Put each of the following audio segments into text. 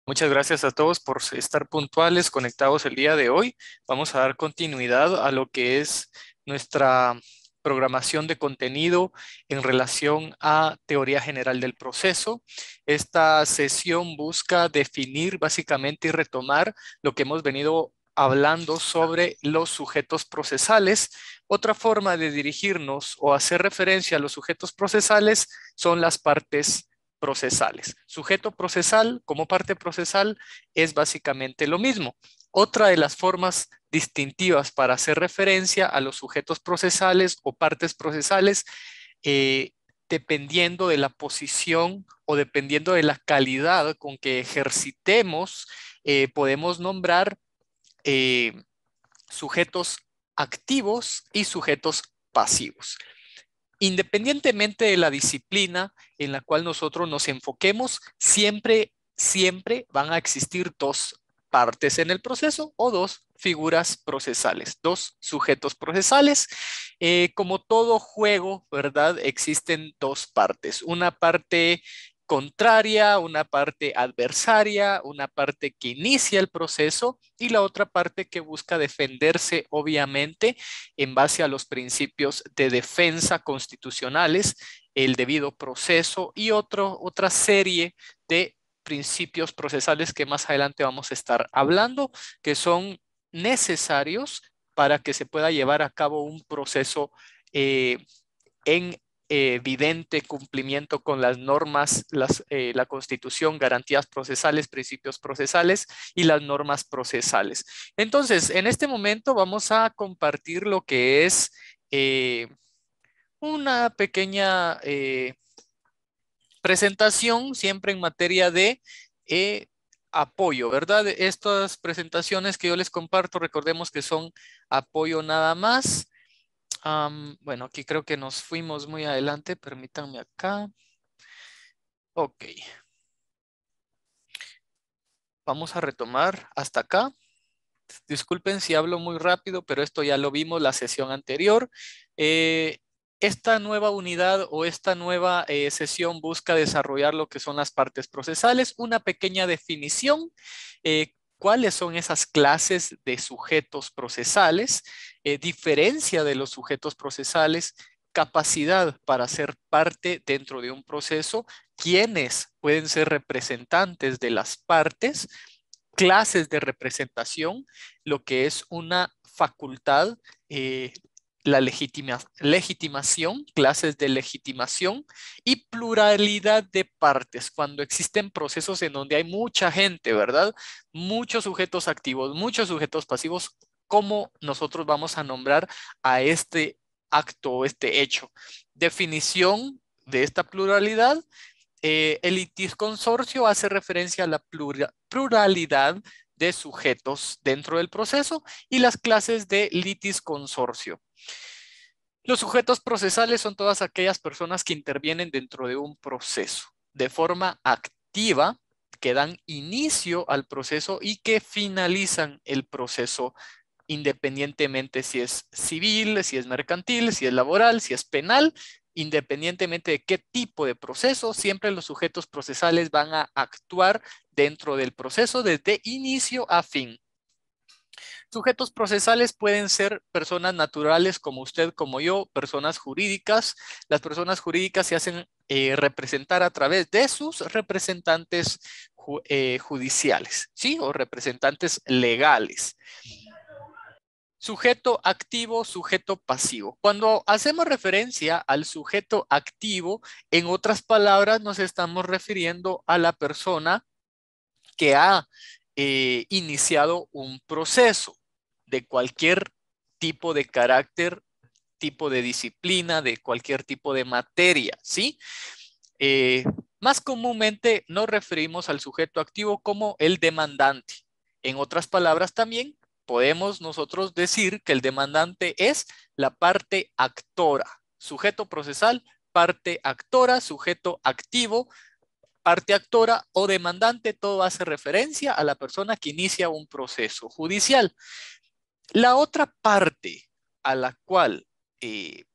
Muchas gracias a todos por estar puntuales, conectados el día de hoy. Vamos a dar continuidad a lo que es nuestra programación de contenido en relación a teoría general del proceso. Esta sesión busca definir básicamente y retomar lo que hemos venido hablando sobre los sujetos procesales. Otra forma de dirigirnos o hacer referencia a los sujetos procesales son las partes procesales. Sujeto procesal como parte procesal es básicamente lo mismo. Otra de las formas distintivas para hacer referencia a los sujetos procesales o partes procesales, eh, dependiendo de la posición o dependiendo de la calidad con que ejercitemos, podemos nombrar eh, sujetos activos y sujetos pasivos. Independientemente de la disciplina en la cual nosotros nos enfoquemos, siempre van a existir dos partes en el proceso o dos figuras procesales, dos sujetos procesales. Como todo juego, ¿verdad? Existen dos partes. Una parte contraria, una parte adversaria, una parte que inicia el proceso y la otra parte que busca defenderse, obviamente, en base a los principios de defensa constitucionales, el debido proceso y otra serie de principios procesales que más adelante vamos a estar hablando, que son necesarios para que se pueda llevar a cabo un proceso en evidente cumplimiento con las normas, la Constitución, garantías procesales, principios procesales y las normas procesales. Entonces, en este momento vamos a compartir lo que es una pequeña presentación, siempre en materia de eh, apoyo, ¿verdad? Estas presentaciones que yo les comparto, recordemos que son apoyo nada más. Bueno, aquí creo que nos fuimos muy adelante. Permítanme acá. Ok, vamos a retomar hasta acá. Disculpen si hablo muy rápido, pero esto ya lo vimos la sesión anterior. Eh, esta nueva unidad o esta nueva sesión busca desarrollar lo que son las partes procesales, una pequeña definición. ¿Cuáles son esas clases de sujetos procesales? Diferencia de los sujetos procesales, capacidad para ser parte dentro de un proceso, quiénes pueden ser representantes de las partes, clases de representación, lo que es una facultad, eh, la legitimación, clases de legitimación y pluralidad de partes. Cuando existen procesos en donde hay mucha gente, ¿verdad? Muchos sujetos activos, muchos sujetos pasivos, ¿cómo nosotros vamos a nombrar a este acto o este hecho? Definición de esta pluralidad. El litis consorcio hace referencia a la pluralidad de sujetos dentro del proceso y las clases de litis consorcio. Los sujetos procesales son todas aquellas personas que intervienen dentro de un proceso de forma activa, que dan inicio al proceso y que finalizan el proceso independientemente si es civil, si es mercantil, si es laboral, si es penal, independientemente de qué tipo de proceso, siempre los sujetos procesales van a actuar dentro del proceso desde inicio a fin. Sujetos procesales pueden ser personas naturales como usted, como yo, personas jurídicas. Las personas jurídicas se hacen representar a través de sus representantes judiciales, ¿sí? O representantes legales. Sujeto activo, sujeto pasivo. Cuando hacemos referencia al sujeto activo, en otras palabras, nos estamos refiriendo a la persona que ha iniciado un proceso de cualquier tipo de carácter, tipo de disciplina, de cualquier tipo de materia, ¿sí? Eh, Más comúnmente nos referimos al sujeto activo como el demandante. En otras palabras también podemos nosotros decir que el demandante es la parte actora, sujeto procesal, parte actora, sujeto activo, parte actora o demandante, todo hace referencia a la persona que inicia un proceso judicial. La otra parte a la cual eh,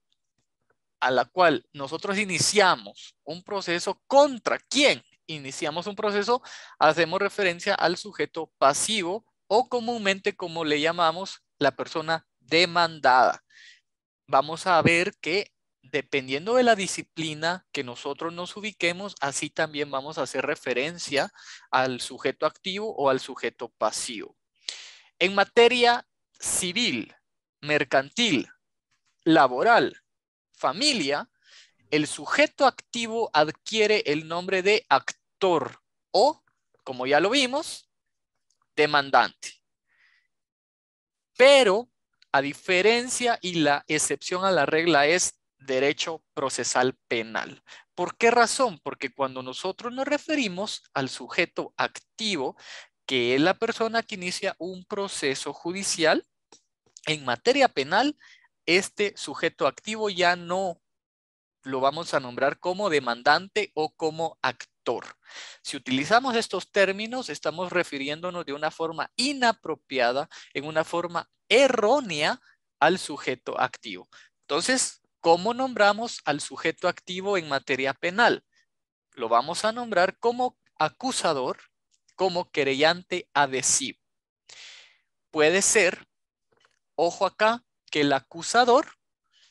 nosotros iniciamos un proceso contra quién. iniciamos un proceso, hacemos referencia al sujeto pasivo o comúnmente como le llamamos la persona demandada. Vamos a ver que dependiendo de la disciplina que nosotros nos ubiquemos, así también vamos a hacer referencia al sujeto activo o al sujeto pasivo. En materia civil, mercantil, laboral, familia, el sujeto activo adquiere el nombre de actor o, como ya lo vimos, demandante. Pero, a diferencia y la excepción a la regla es derecho procesal penal. ¿Por qué razón? Porque cuando nosotros nos referimos al sujeto activo, que es la persona que inicia un proceso judicial, en materia penal, este sujeto activo ya no lo vamos a nombrar como demandante o como actor. Si utilizamos estos términos, estamos refiriéndonos de una forma inapropiada, en una forma errónea al sujeto activo. Entonces, ¿cómo nombramos al sujeto activo en materia penal? Lo vamos a nombrar como acusador, como querellante adhesivo. Puede ser, ojo acá, que el acusador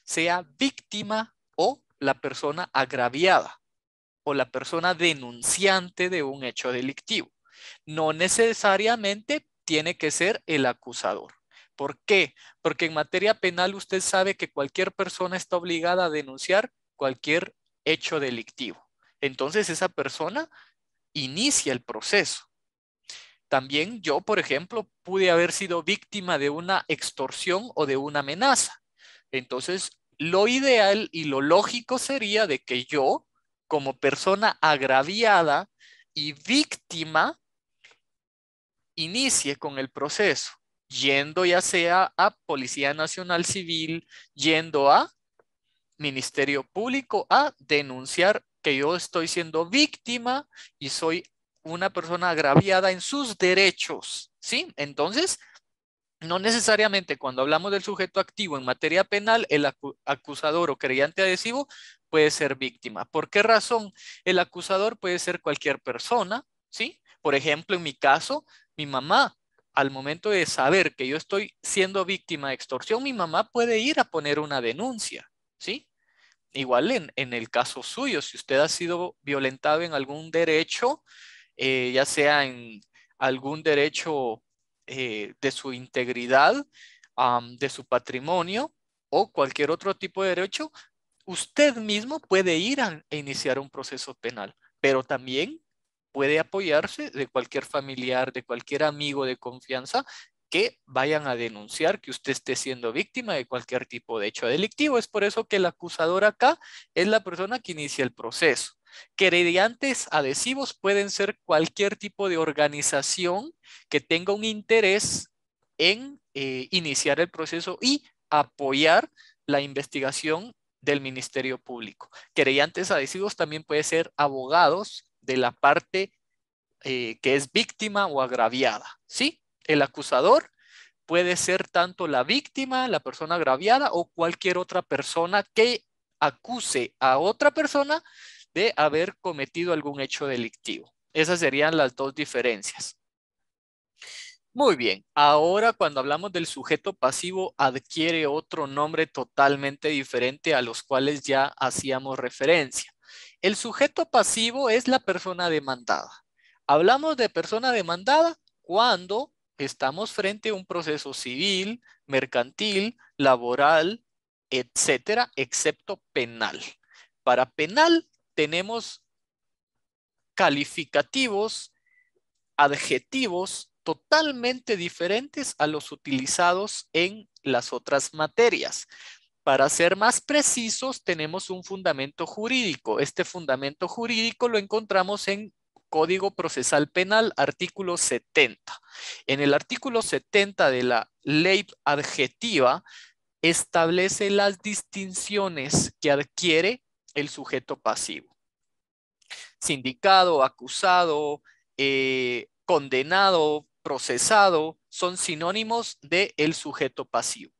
sea víctima o la persona agraviada o la persona denunciante de un hecho delictivo. No necesariamente tiene que ser el acusador. ¿Por qué? Porque en materia penal usted sabe que cualquier persona está obligada a denunciar cualquier hecho delictivo. Entonces esa persona inicia el proceso. También yo, por ejemplo, pude haber sido víctima de una extorsión o de una amenaza. Entonces, lo ideal y lo lógico sería de que yo, como persona agraviada y víctima, inicie con el proceso, yendo ya sea a Policía Nacional Civil, yendo a Ministerio Público a denunciar que yo estoy siendo víctima y soy una persona agraviada en sus derechos, ¿sí? Entonces, no necesariamente cuando hablamos del sujeto activo en materia penal, el acusador o creyente adhesivo puede ser víctima. ¿Por qué razón? El acusador puede ser cualquier persona, ¿sí? Por ejemplo, en mi caso, mi mamá, al momento de saber que yo estoy siendo víctima de extorsión, mi mamá puede ir a poner una denuncia, ¿sí? Igual en el caso suyo, si usted ha sido violentado en algún derecho, ya sea en algún derecho de su integridad, de su patrimonio o cualquier otro tipo de derecho, usted mismo puede ir a iniciar un proceso penal, pero también puede apoyarse de cualquier familiar, de cualquier amigo de confianza que vayan a denunciar que usted esté siendo víctima de cualquier tipo de hecho delictivo. Es por eso que el acusador acá es la persona que inicia el proceso. Querellantes adhesivos pueden ser cualquier tipo de organización que tenga un interés en iniciar el proceso y apoyar la investigación del Ministerio Público. Querellantes adhesivos también pueden ser abogados de la parte que es víctima o agraviada, ¿sí? El acusador puede ser tanto la víctima, la persona agraviada o cualquier otra persona que acuse a otra persona de haber cometido algún hecho delictivo. Esas serían las dos diferencias. Muy bien, ahora cuando hablamos del sujeto pasivo adquiere otro nombre totalmente diferente a los cuales ya hacíamos referencia. El sujeto pasivo es la persona demandada. Hablamos de persona demandada cuando estamos frente a un proceso civil, mercantil, laboral, etcétera, excepto penal. Para penal tenemos calificativos, adjetivos totalmente diferentes a los utilizados en las otras materias. Para ser más precisos, tenemos un fundamento jurídico. Este fundamento jurídico lo encontramos en Código Procesal Penal, artículo 70. En el artículo 70 de la ley adjetiva, establece las distinciones que adquiere el sujeto pasivo. Sindicado, acusado, condenado, procesado, son sinónimos de el sujeto pasivo.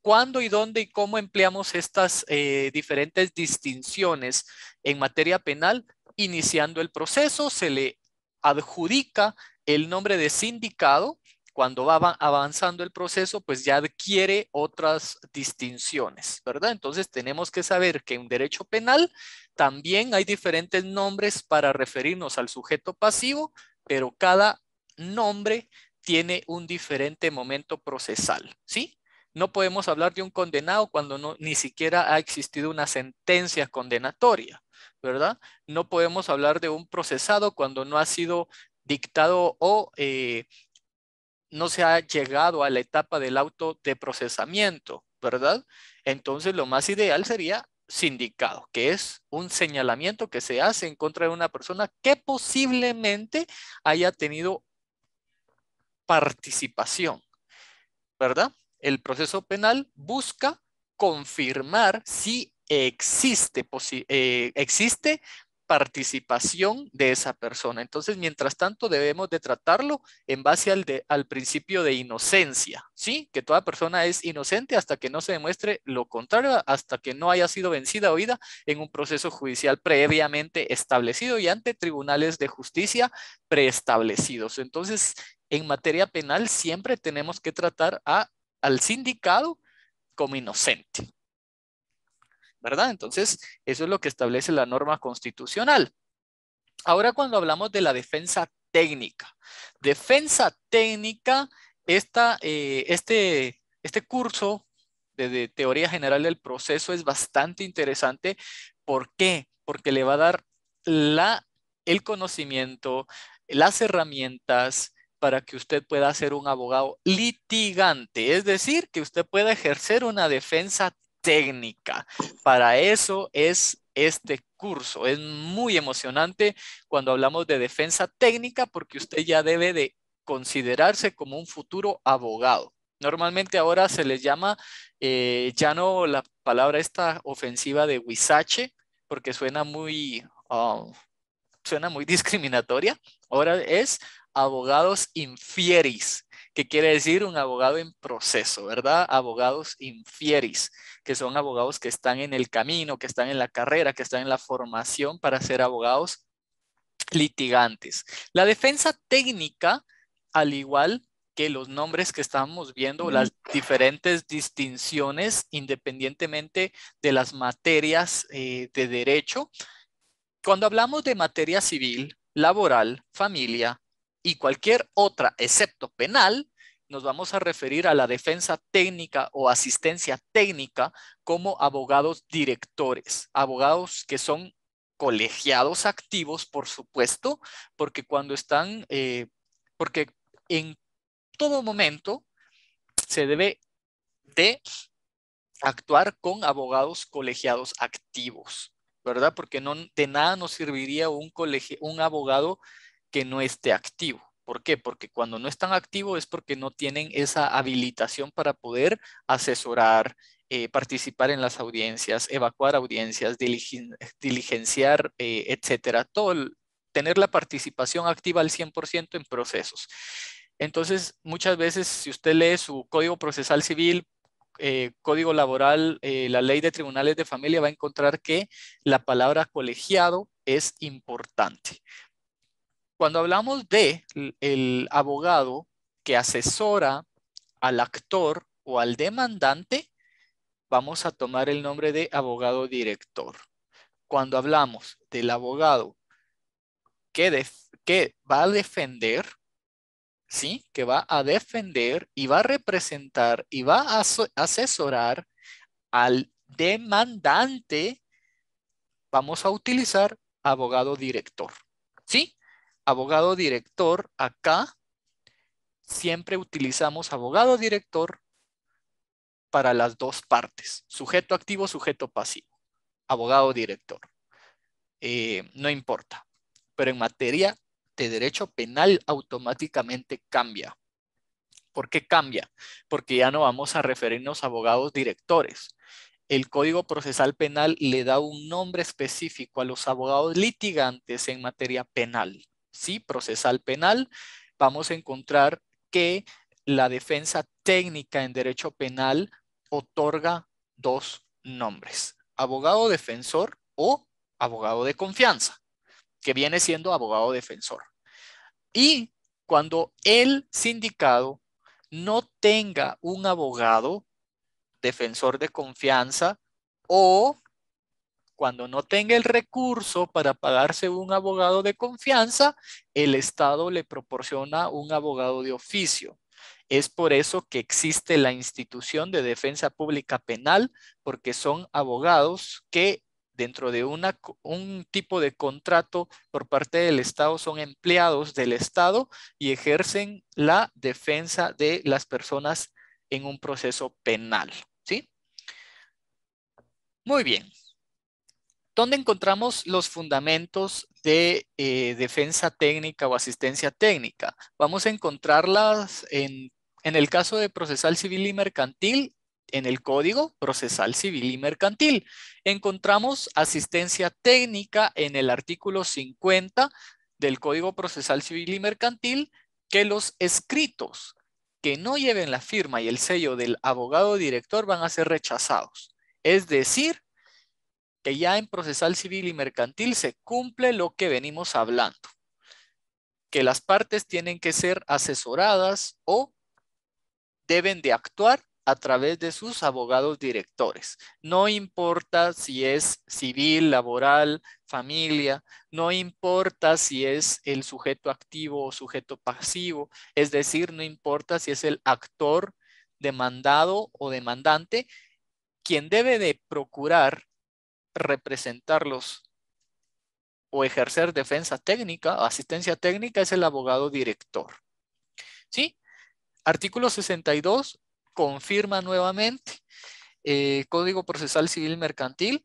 ¿Cuándo y dónde y cómo empleamos estas diferentes distinciones en materia penal? iniciando el proceso, se le adjudica el nombre de sindicado. Cuando va avanzando el proceso, pues ya adquiere otras distinciones, ¿verdad? Entonces tenemos que saber que en derecho penal también hay diferentes nombres para referirnos al sujeto pasivo, pero cada nombre tiene un diferente momento procesal, ¿sí? No podemos hablar de un condenado cuando ni siquiera ha existido una sentencia condenatoria, ¿verdad? No podemos hablar de un procesado cuando no ha sido dictado o no se ha llegado a la etapa del auto de procesamiento, ¿verdad? Entonces lo más ideal sería sindicado, que es un señalamiento que se hace en contra de una persona que posiblemente haya tenido participación, ¿verdad? El proceso penal busca confirmar si existe participación de esa persona. Entonces, mientras tanto, debemos de tratarlo en base al principio de inocencia, ¿sí? Que toda persona es inocente hasta que no se demuestre lo contrario, hasta que no haya sido vencida o oída en un proceso judicial previamente establecido y ante tribunales de justicia preestablecidos. Entonces, en materia penal siempre tenemos que tratar al sindicado como inocente, ¿verdad? Entonces, eso es lo que establece la norma constitucional. Ahora, cuando hablamos de la defensa técnica, este curso de teoría general del proceso es bastante interesante. ¿Por qué? Porque le va a dar el conocimiento, las herramientas para que usted pueda ser un abogado litigante, es decir, que usted pueda ejercer una defensa técnica. Para eso es este curso. Es muy emocionante cuando hablamos de defensa técnica porque usted ya debe de considerarse como un futuro abogado. Normalmente ahora se les llama, ya no la palabra esta ofensiva de huizache, porque suena muy discriminatoria. Ahora es abogados infieris, que quiere decir un abogado en proceso, ¿verdad? Abogados infieris, que son abogados que están en el camino, que están en la carrera, que están en la formación para ser abogados litigantes. La defensa técnica, al igual que los nombres que estamos viendo, las diferentes distinciones, independientemente de las materias de derecho, cuando hablamos de materia civil, laboral, familia y cualquier otra, excepto penal, nos vamos a referir a la defensa técnica o asistencia técnica como abogados directores, abogados que son colegiados activos, por supuesto, porque porque en todo momento se debe de actuar con abogados colegiados activos, ¿verdad? Porque no, de nada nos serviría un abogado que no esté activo. ¿Por qué? Porque cuando no están activos es porque no tienen esa habilitación para poder asesorar, participar en las audiencias, evacuar audiencias, diligenciar, etcétera. Tener la participación activa al 100% en procesos. Entonces, muchas veces, si usted lee su Código Procesal Civil, Código Laboral, la Ley de Tribunales de Familia, va a encontrar que la palabra colegiado es importante. Cuando hablamos de el abogado que asesora al actor o al demandante, vamos a tomar el nombre de abogado director. Cuando hablamos del abogado que va a defender, ¿sí? Que va a defender y va a representar y va a asesorar al demandante, vamos a utilizar abogado director, ¿sí? Abogado director, acá siempre utilizamos abogado director para las dos partes, sujeto activo, sujeto pasivo, abogado director. No importa, pero en materia de derecho penal automáticamente cambia. ¿Por qué cambia? Porque ya no vamos a referirnos a abogados directores. El Código Procesal Penal le da un nombre específico a los abogados litigantes en materia penal. Sí, procesal penal, vamos a encontrar que la defensa técnica en derecho penal otorga dos nombres: abogado defensor o abogado de confianza. que viene siendo abogado defensor. Y cuando el sindicado no tenga un abogado defensor de confianza o cuando no tenga el recurso para pagarse un abogado de confianza, el Estado le proporciona un abogado de oficio. Es por eso que existe la institución de defensa pública penal, porque son abogados que dentro de un tipo de contrato por parte del Estado son empleados del Estado y ejercen la defensa de las personas en un proceso penal. ¿Sí? Muy bien. ¿Dónde encontramos los fundamentos de defensa técnica o asistencia técnica? Vamos a encontrarlas en el caso de procesal civil y mercantil, en el Código Procesal Civil y Mercantil. Encontramos asistencia técnica en el artículo 50 del Código Procesal Civil y Mercantil, que los escritos que no lleven la firma y el sello del abogado director van a ser rechazados. Es decir, que ya en procesal civil y mercantil se cumple lo que venimos hablando, que las partes tienen que ser asesoradas o deben de actuar a través de sus abogados directores. No importa si es civil, laboral, familia, no importa si es el sujeto activo o sujeto pasivo, es decir, no importa si es el actor demandado o demandante, quien debe de procurar representarlos o ejercer defensa técnica, asistencia técnica, es el abogado director. ¿Sí? Artículo 62 confirma nuevamente Código Procesal Civil Mercantil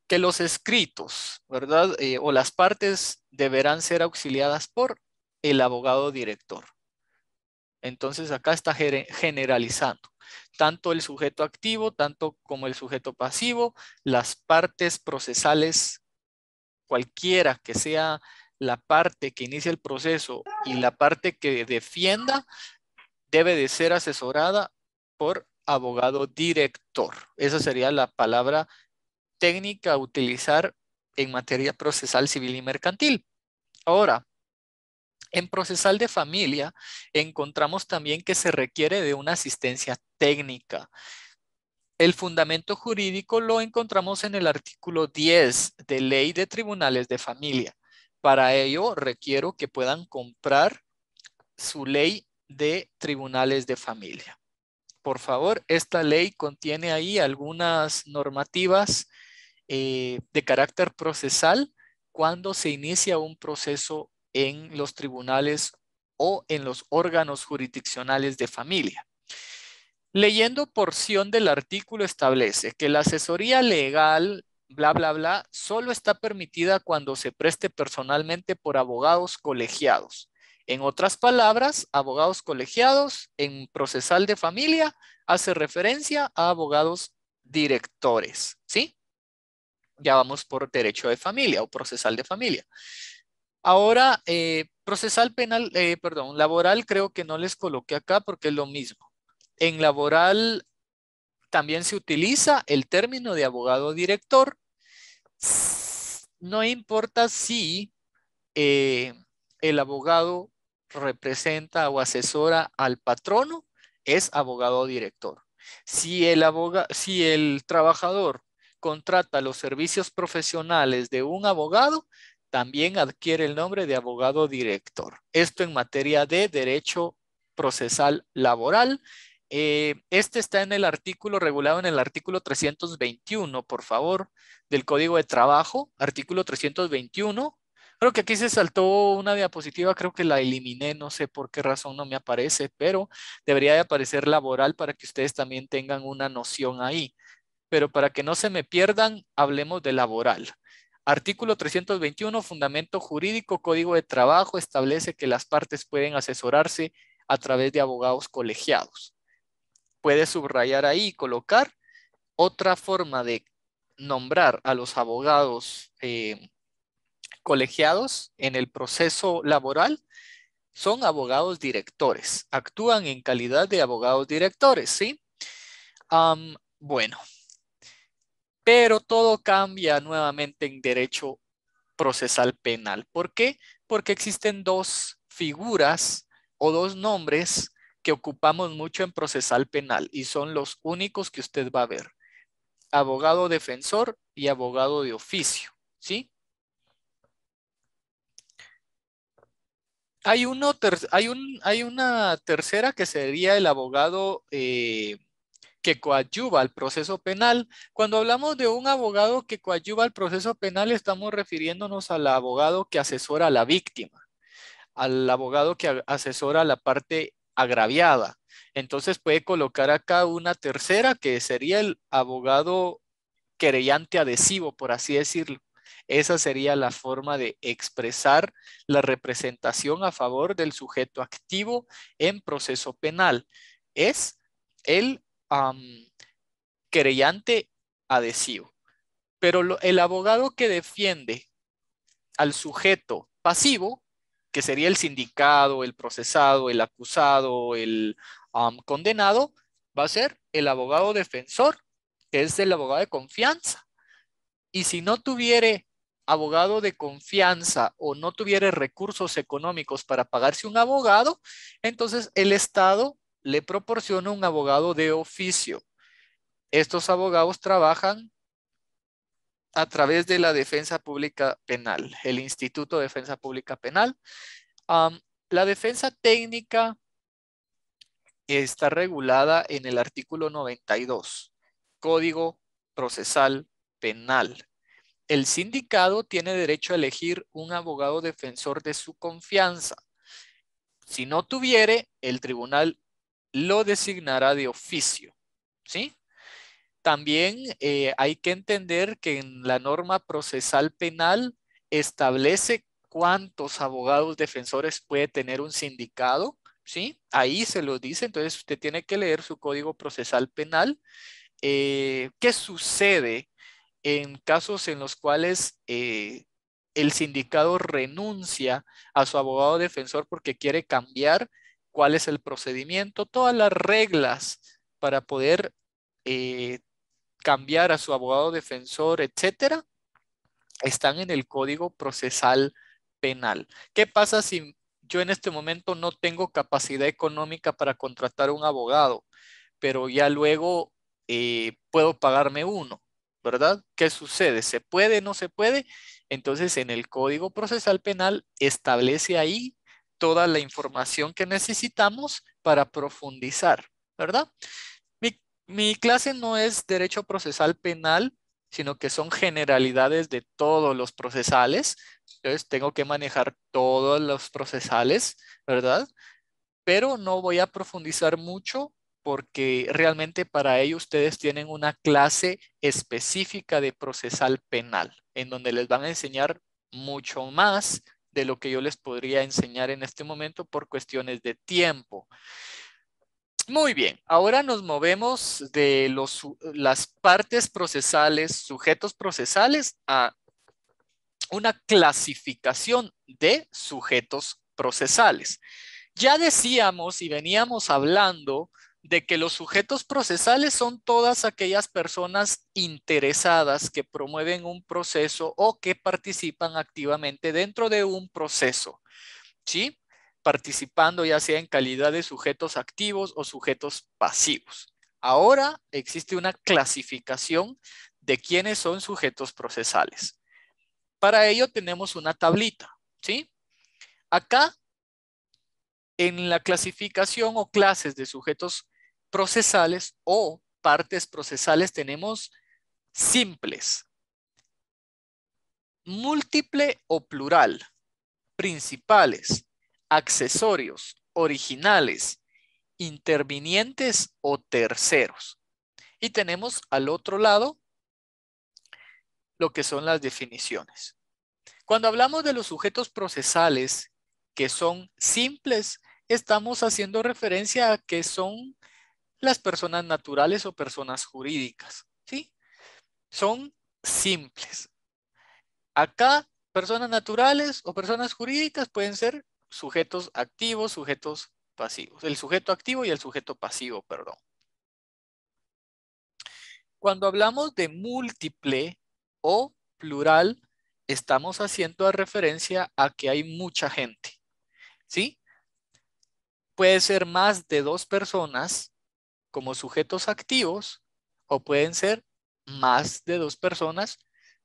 que los escritos, ¿verdad? O las partes deberán ser auxiliadas por el abogado director. Entonces acá está generalizando. Tanto el sujeto activo, tanto como el sujeto pasivo, las partes procesales cualquiera que sea la parte que inicia el proceso y la parte que defienda, debe de ser asesorada por abogado director. Esa sería la palabra técnica a utilizar en materia procesal civil y mercantil. Ahora, en procesal de familia encontramos también que se requiere de una asistencia técnica. El fundamento jurídico lo encontramos en el artículo 10 de Ley de Tribunales de Familia. Para ello, requiero que puedan comprar su ley de tribunales de familia. Por favor, esta ley contiene ahí algunas normativas de carácter procesal cuando se inicia un proceso en los tribunales o en los órganos jurisdiccionales de familia. Leyendo porción del artículo establece que la asesoría legal, bla, bla, bla, solo está permitida cuando se preste personalmente por abogados colegiados. En otras palabras, abogados colegiados en procesal de familia hace referencia a abogados directores, ¿sí? Ya vamos por derecho de familia o procesal de familia. Ahora, procesal penal, perdón, laboral creo que no les coloqué acá porque es lo mismo. En laboral también se utiliza el término de abogado director. No importa si el abogado representa o asesora al patrono, es abogado director. Si el trabajador contrata los servicios profesionales de un abogado, también adquiere el nombre de abogado director. Esto en materia de derecho procesal laboral. Este está en el artículo regulado en el artículo 321, por favor, del Código de Trabajo, artículo 321. Creo que aquí se saltó una diapositiva, creo que la eliminé, no sé por qué razón no me aparece, pero debería de aparecer laboral para que ustedes también tengan una noción ahí. Pero para que no se me pierdan, hablemos de laboral. Artículo 321, fundamento jurídico, Código de Trabajo, establece que las partes pueden asesorarse a través de abogados colegiados. Puede subrayar ahí y colocar otra forma de nombrar a los abogados colegiados en el proceso laboral son abogados directores. Actúan en calidad de abogados directores, ¿sí? Bueno, pero todo cambia nuevamente en derecho procesal penal. ¿Por qué? Porque existen dos figuras o dos nombres que ocupamos mucho en procesal penal y son los únicos que usted va a ver. Abogado defensor y abogado de oficio, ¿sí? Hay una tercera que sería el abogado que coadyuva al proceso penal. Cuando hablamos de un abogado que coadyuva al proceso penal, estamos refiriéndonos al abogado que asesora a la víctima, al abogado que asesora a la parte agraviada. Entonces puede colocar acá una tercera que sería el abogado querellante adhesivo, por así decirlo. Esa sería la forma de expresar la representación a favor del sujeto activo en proceso penal. Es el querellante adhesivo. Pero el abogado que defiende al sujeto pasivo, que sería el sindicado, el procesado, el acusado, el condenado, va a ser el abogado defensor, que es el abogado de confianza. Y si no tuviere abogado de confianza o no tuviere recursos económicos para pagarse un abogado, entonces el Estado le proporciona un abogado de oficio. Estos abogados trabajan a través de la Defensa Pública Penal, el Instituto de Defensa Pública Penal. La defensa técnica está regulada en el artículo 92, Código Procesal Penal. El sindicado tiene derecho a elegir un abogado defensor de su confianza. Si no tuviere, el tribunal lo designará de oficio, ¿sí? También hay que entender que en la norma procesal penal establece cuántos abogados defensores puede tener un sindicado, ¿sí? Ahí se lo dice, entonces usted tiene que leer su código procesal penal. ¿Qué sucede en casos en los cuales el sindicado renuncia a su abogado defensor porque quiere cambiar cuál es el procedimiento? Todas las reglas para poder eh, cambiar a su abogado defensor, etcétera, están en el Código Procesal Penal. ¿Qué pasa si yo en este momento no tengo capacidad económica para contratar un abogado, pero ya luego puedo pagarme uno, ¿verdad? ¿Qué sucede? ¿Se puede, no se puede? Entonces, en el Código Procesal Penal establece ahí toda la información que necesitamos para profundizar, ¿verdad? Mi clase no es derecho procesal penal, sino que son generalidades de todos los procesales. Entonces tengo que manejar todos los procesales, ¿verdad? Pero no voy a profundizar mucho porque realmente para ello ustedes tienen una clase específica de procesal penal, en donde les van a enseñar mucho más de lo que yo les podría enseñar en este momento por cuestiones de tiempo. Muy bien, ahora nos movemos de las partes procesales, sujetos procesales, a una clasificación de sujetos procesales. Ya decíamos y veníamos hablando de que los sujetos procesales son todas aquellas personas interesadas que promueven un proceso o que participan activamente dentro de un proceso. ¿Sí? Participando ya sea en calidad de sujetos activos o sujetos pasivos. Ahora existe una clasificación de quiénes son sujetos procesales. Para ello tenemos una tablita, ¿sí? Acá en la clasificación o clases de sujetos procesales o partes procesales tenemos simples, múltiple o plural, principales, accesorios, originales, intervinientes o terceros. Y tenemos al otro lado lo que son las definiciones. Cuando hablamos de los sujetos procesales que son simples, estamos haciendo referencia a que son las personas naturales o personas jurídicas, ¿sí? Son simples. Acá, personas naturales o personas jurídicas pueden ser sujetos activos, sujetos pasivos. El sujeto activo y el sujeto pasivo, perdón. Cuando hablamos de múltiple o plural, estamos haciendo referencia a que hay mucha gente, ¿sí? Puede ser más de 2 personas como sujetos activos o pueden ser más de 2 personas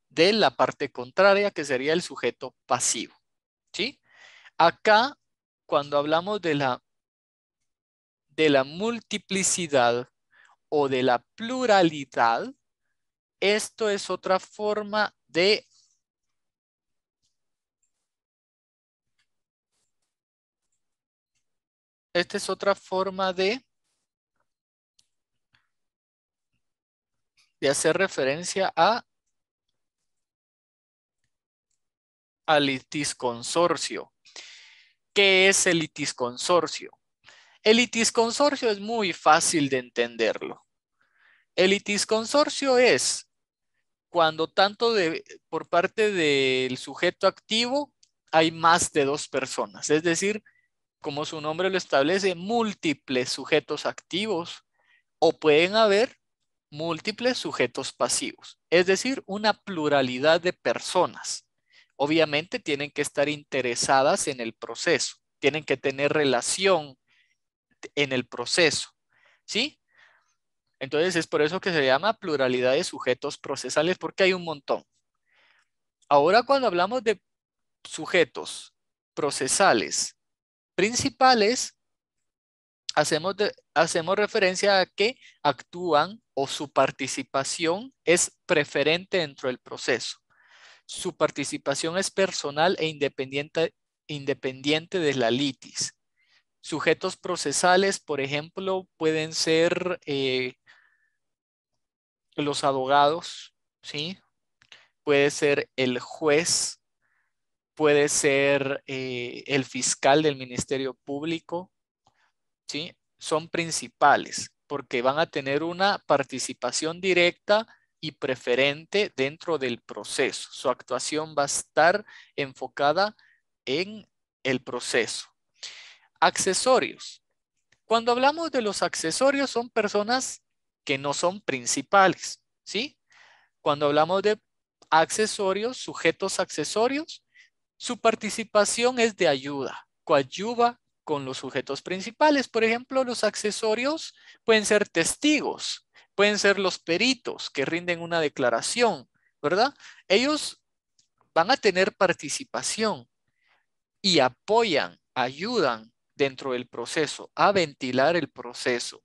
de la parte contraria que sería el sujeto pasivo, ¿sí? Acá, cuando hablamos de la multiplicidad o de la pluralidad, esto es otra forma esta es otra forma de hacer referencia al litisconsorcio. ¿Qué es el litisconsorcio? El litisconsorcio es muy fácil de entenderlo. El litisconsorcio es cuando por parte del sujeto activo hay más de 2 personas, es decir, como su nombre lo establece, múltiples sujetos activos o pueden haber múltiples sujetos pasivos, es decir, una pluralidad de personas. Obviamente tienen que estar interesadas en el proceso, tienen que tener relación en el proceso, ¿sí? Entonces es por eso que se llama pluralidad de sujetos procesales porque hay un montón. Ahora cuando hablamos de sujetos procesales principales, hacemos referencia a que actúan o su participación es preferente dentro del proceso. Su participación es personal e independiente de la litis. Sujetos procesales, por ejemplo, pueden ser los abogados, ¿sí? Puede ser el juez, puede ser el fiscal del Ministerio Público, ¿sí? Son principales porque van a tener una participación directa y preferente dentro del proceso. Su actuación va a estar enfocada en el proceso. Accesorios. Cuando hablamos de los accesorios son personas que no son principales, ¿sí? Cuando hablamos de accesorios, sujetos accesorios, su participación es de ayuda, coadyuva con los sujetos principales. Por ejemplo, los accesorios pueden ser testigos, pueden ser los peritos que rinden una declaración, ¿verdad? Ellos van a tener participación y apoyan, ayudan dentro del proceso a ventilar el proceso,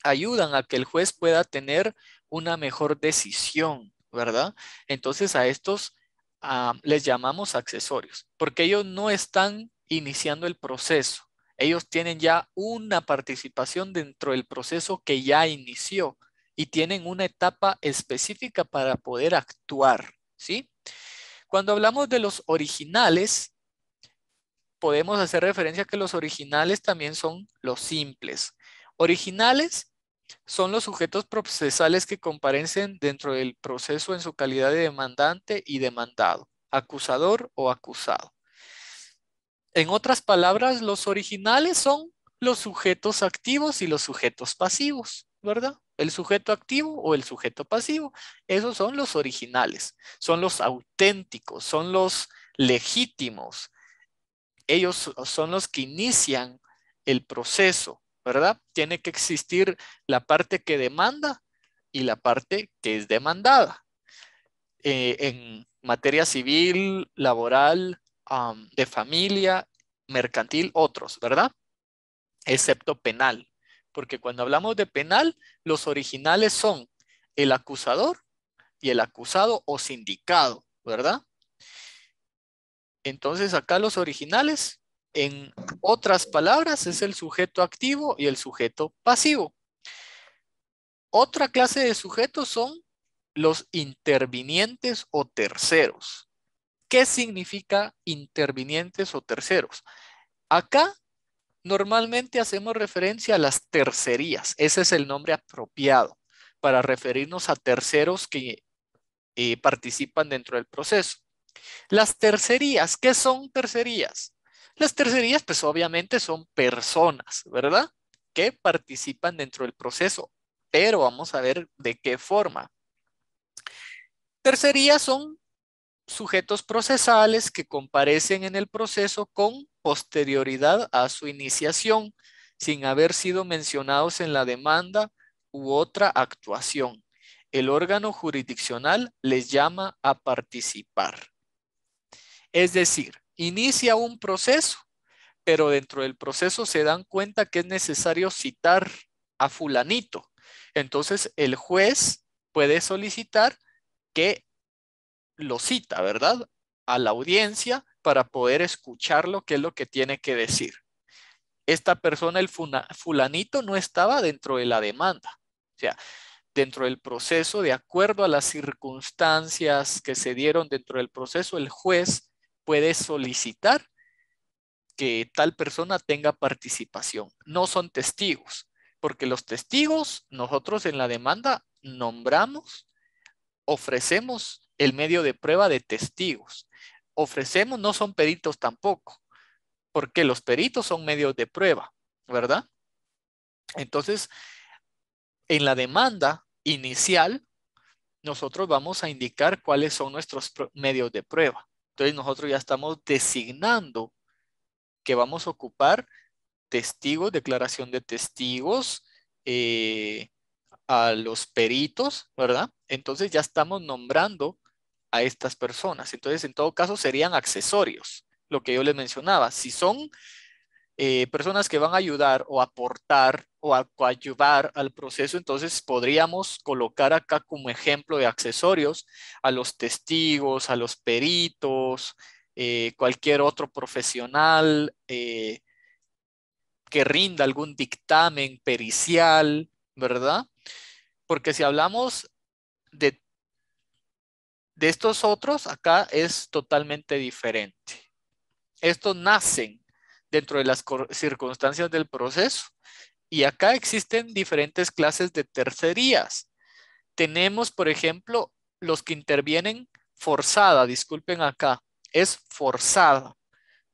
ayudan a que el juez pueda tener una mejor decisión, ¿verdad? Entonces a estos les llamamos accesorios, porque ellos no están iniciando el proceso. Ellos tienen ya una participación dentro del proceso que ya inició y tienen una etapa específica para poder actuar, ¿sí? Cuando hablamos de los originales, podemos hacer referencia a que los originales también son los simples. Originales son los sujetos procesales que comparecen dentro del proceso en su calidad de demandante y demandado, acusador o acusado. En otras palabras, los originales son los sujetos activos y los sujetos pasivos, ¿verdad? El sujeto activo o el sujeto pasivo. Esos son los originales, son los auténticos, son los legítimos. Ellos son los que inician el proceso, ¿verdad? Tiene que existir la parte que demanda y la parte que es demandada. En materia civil, laboral, de familia, mercantil, otros, ¿verdad? Excepto penal. Porque cuando hablamos de penal, los originales son el acusador y el acusado o sindicado, ¿verdad? Entonces acá los originales, en otras palabras, es el sujeto activo y el sujeto pasivo. Otra clase de sujetos son los intervinientes o terceros. ¿Qué significa intervinientes o terceros? Acá normalmente hacemos referencia a las tercerías. Ese es el nombre apropiado para referirnos a terceros que participan dentro del proceso. Las tercerías, ¿qué son tercerías? Las tercerías, pues obviamente son personas, ¿verdad? Que participan dentro del proceso, pero vamos a ver de qué forma. Tercerías son sujetos procesales que comparecen en el proceso con posterioridad a su iniciación, sin haber sido mencionados en la demanda u otra actuación. El órgano jurisdiccional les llama a participar. Es decir, inicia un proceso, pero dentro del proceso se dan cuenta que es necesario citar a fulanito. Entonces el juez puede solicitar que lo cita, ¿verdad? A la audiencia para poder escuchar lo que es lo que tiene que decir. Esta persona, el fulanito, no estaba dentro de la demanda. O sea, dentro del proceso, de acuerdo a las circunstancias que se dieron dentro del proceso, el juez puede solicitar que tal persona tenga participación. No son testigos, porque los testigos, nosotros en la demanda nombramos, ofrecemos el medio de prueba de testigos. Ofrecemos, no son peritos tampoco, porque los peritos son medios de prueba, ¿verdad? Entonces, en la demanda inicial, nosotros vamos a indicar cuáles son nuestros medios de prueba. Entonces, nosotros ya estamos designando que vamos a ocupar testigos, declaración de testigos, a los peritos, ¿verdad? Entonces ya estamos nombrando a estas personas. Entonces, en todo caso, serían accesorios, lo que yo les mencionaba. Si son personas que van a ayudar o aportar o a coadyuvar al proceso, entonces podríamos colocar acá como ejemplo de accesorios a los testigos, a los peritos, cualquier otro profesional que rinda algún dictamen pericial, ¿verdad? Porque si hablamos de, de estos otros, acá es totalmente diferente. Estos nacen dentro de las circunstancias del proceso y acá existen diferentes clases de tercerías. Tenemos, por ejemplo, los que intervienen forzada, disculpen acá, es forzada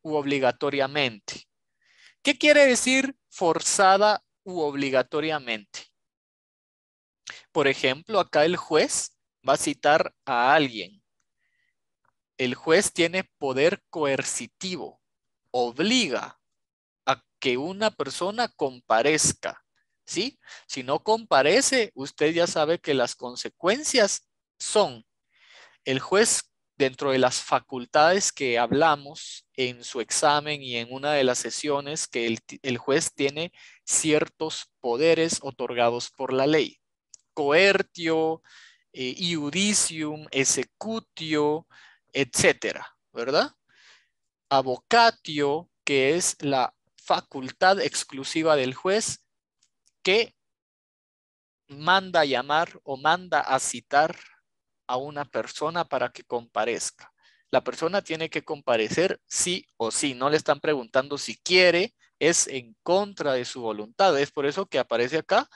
u obligatoriamente. ¿Qué quiere decir forzada u obligatoriamente? Por ejemplo, acá el juez va a citar a alguien. El juez tiene poder coercitivo, obliga a que una persona comparezca, ¿sí? Si no comparece, usted ya sabe que las consecuencias son el juez dentro de las facultades que hablamos en su examen y en una de las sesiones que el juez tiene ciertos poderes otorgados por la ley. Coertio, iudicium, executio, etcétera, ¿verdad? Abocatio, que es la facultad exclusiva del juez que manda a llamar o manda a citar a una persona para que comparezca. La persona tiene que comparecer sí o sí. No le están preguntando si quiere, es en contra de su voluntad. Es por eso que aparece acá.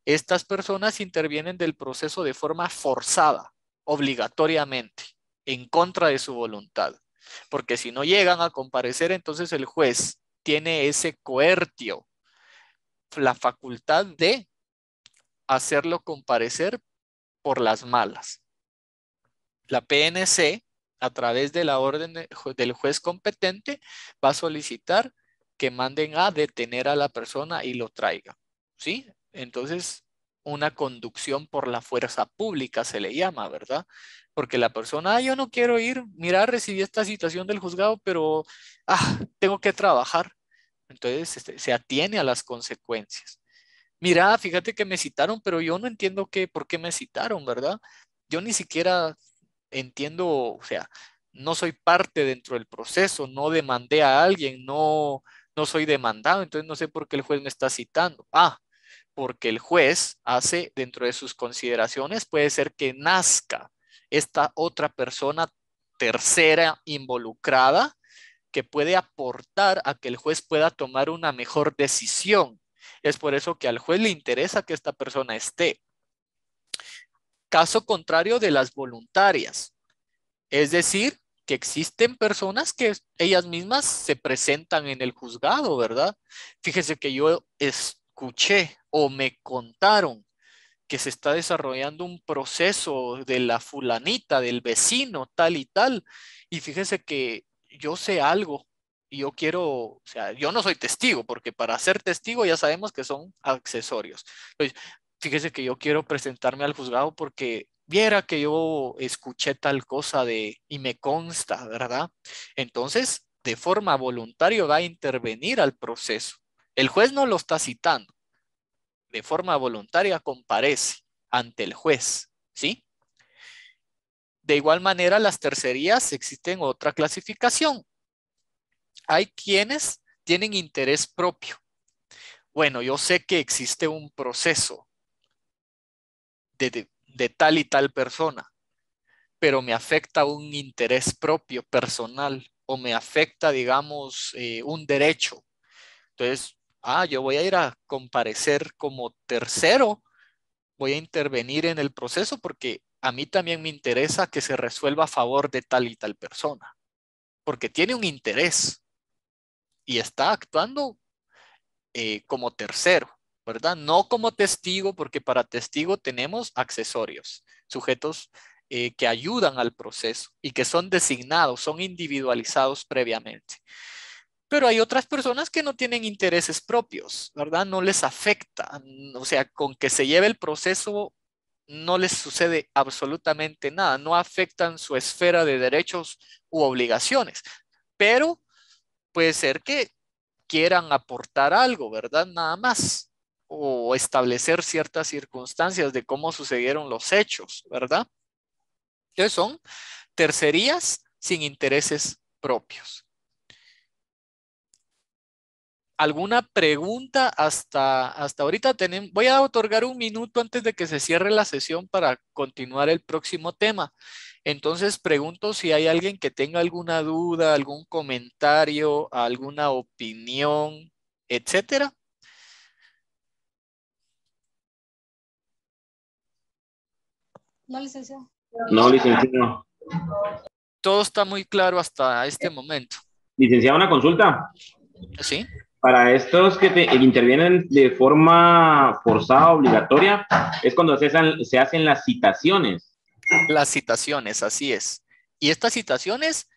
Estas personas intervienen del proceso de forma forzada, obligatoriamente, en contra de su voluntad. Porque si no llegan a comparecer, entonces el juez tiene ese coertio, la facultad de hacerlo comparecer por las malas. La PNC, a través de la orden del juez competente, va a solicitar que manden a detener a la persona y lo traiga. ¿Sí? Entonces, una conducción por la fuerza pública se le llama, ¿verdad? Porque la persona, yo no quiero ir, mira, recibí esta citación del juzgado, pero tengo que trabajar. Entonces, se atiene a las consecuencias. Mira, fíjate que me citaron, pero yo no entiendo por qué me citaron, ¿verdad? Yo ni siquiera entiendo, o sea, no soy parte dentro del proceso, no demandé a alguien, no soy demandado, entonces no sé por qué el juez me está citando. Porque el juez hace dentro de sus consideraciones, puede ser que nazca esta otra persona tercera involucrada que puede aportar a que el juez pueda tomar una mejor decisión. Es por eso que al juez le interesa que esta persona esté. Caso contrario de las voluntarias. Es decir, que existen personas que ellas mismas se presentan en el juzgado, ¿verdad? Fíjese que yo escuché o me contaron que se está desarrollando un proceso de la fulanita, del vecino, tal y tal, y fíjese que yo sé algo y yo quiero, o sea, yo no soy testigo, porque para ser testigo ya sabemos que son accesorios. Entonces, fíjese que yo quiero presentarme al juzgado porque viera que yo escuché tal cosa y me consta, ¿verdad? Entonces, de forma voluntaria va a intervenir al proceso. El juez no lo está citando, de forma voluntaria comparece ante el juez, ¿sí? De igual manera, las tercerías existen otra clasificación. Hay quienes tienen interés propio. Bueno, yo sé que existe un proceso de tal y tal persona, pero me afecta un interés propio, personal, o me afecta, digamos, un derecho. Entonces, yo voy a ir a comparecer como tercero, voy a intervenir en el proceso porque a mí también me interesa que se resuelva a favor de tal y tal persona, porque tiene un interés y está actuando como tercero, ¿verdad? No como testigo, porque para testigo tenemos accesorios, sujetos que ayudan al proceso y que son designados, son individualizados previamente. Pero hay otras personas que no tienen intereses propios, ¿verdad? No les afecta, o sea, con que se lleve el proceso no les sucede absolutamente nada, no afectan su esfera de derechos u obligaciones, pero puede ser que quieran aportar algo, ¿verdad? Nada más. O establecer ciertas circunstancias de cómo sucedieron los hechos, ¿verdad? Entonces son tercerías sin intereses propios. ¿Alguna pregunta hasta ahorita? Voy a otorgar un minuto antes de que se cierre la sesión para continuar el próximo tema. Entonces pregunto si hay alguien que tenga alguna duda, algún comentario, alguna opinión, etcétera. No, licenciado. No, licenciado. Todo está muy claro hasta este momento. Licenciado, una consulta. ¿Sí? Para estos que intervienen de forma forzada, obligatoria, es cuando se hacen las citaciones. Las citaciones, así es. Y estas citaciones,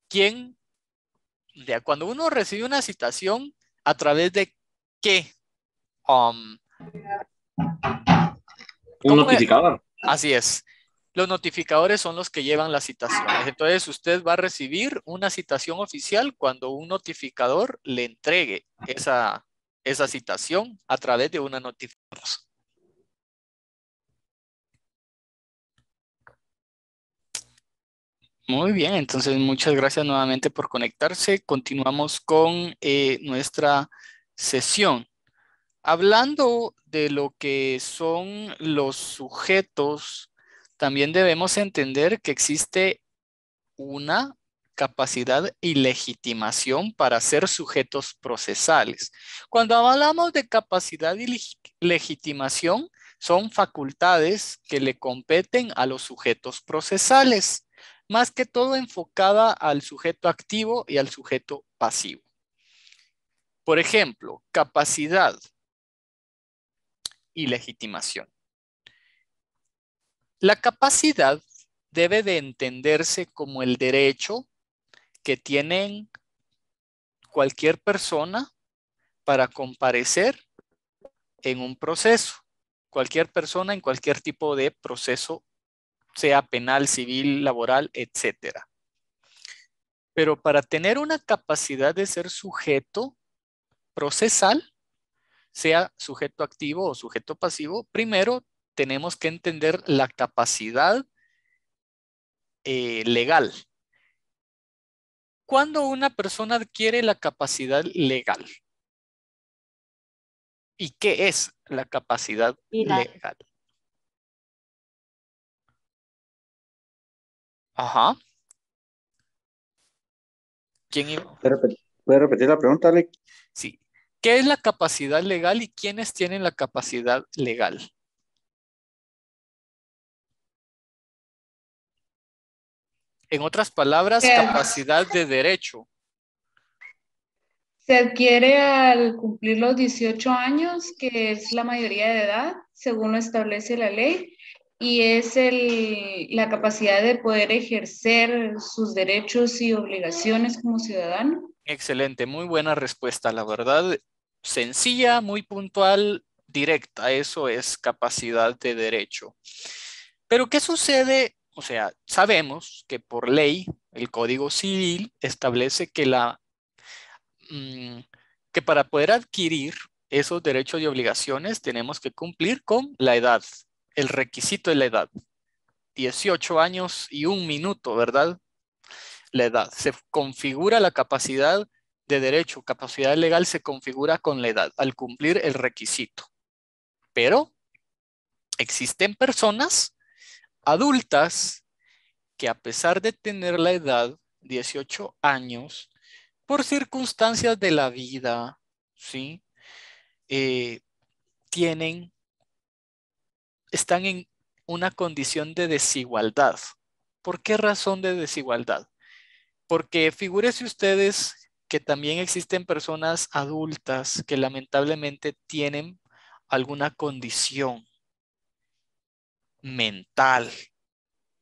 ¿quién? Cuando uno recibe una citación, ¿a través de qué? Um, Un ¿Cómo? notificador. Así es. Los notificadores son los que llevan las citaciones. Entonces, usted va a recibir una citación oficial cuando un notificador le entregue esa citación a través de una notificación. Muy bien, entonces muchas gracias nuevamente por conectarse. Continuamos con nuestra sesión. Hablando de lo que son los sujetos, también debemos entender que existe una capacidad y legitimación para ser sujetos procesales. Cuando hablamos de capacidad y legitimación, son facultades que le competen a los sujetos procesales, más que todo enfocada al sujeto activo y al sujeto pasivo. Por ejemplo, capacidad y legitimación. La capacidad debe de entenderse como el derecho que tienen cualquier persona para comparecer en un proceso. Cualquier persona en cualquier tipo de proceso, sea penal, civil, laboral, etcétera. Pero para tener una capacidad de ser sujeto procesal, sea sujeto activo o sujeto pasivo, primero tenemos que entender la capacidad legal. ¿Cuándo una persona adquiere la capacidad legal? ¿Y qué es la capacidad legal? Ajá. ¿Quién iba? ¿Puede repetir la pregunta, Alex? Sí. ¿Qué es la capacidad legal y quiénes tienen la capacidad legal? En otras palabras, capacidad de derecho. Se adquiere al cumplir los 18 años, que es la mayoría de edad, según lo establece la ley, y es la capacidad de poder ejercer sus derechos y obligaciones como ciudadano. Excelente, muy buena respuesta, la verdad. Sencilla, muy puntual, directa. Eso es capacidad de derecho. Pero ¿qué sucede? O sea, sabemos que por ley el Código Civil establece que que para poder adquirir esos derechos y obligaciones tenemos que cumplir con la edad. El requisito es la edad. 18 años y 1 minuto, ¿verdad? La edad. Se configura la capacidad de derecho, capacidad legal se configura con la edad al cumplir el requisito. Pero existen personas adultas que a pesar de tener la edad, 18 años, por circunstancias de la vida, ¿sí? Eh, están en una condición de desigualdad. ¿Por qué razón de desigualdad? Porque figúrese ustedes que también existen personas adultas que lamentablemente tienen alguna condición mental,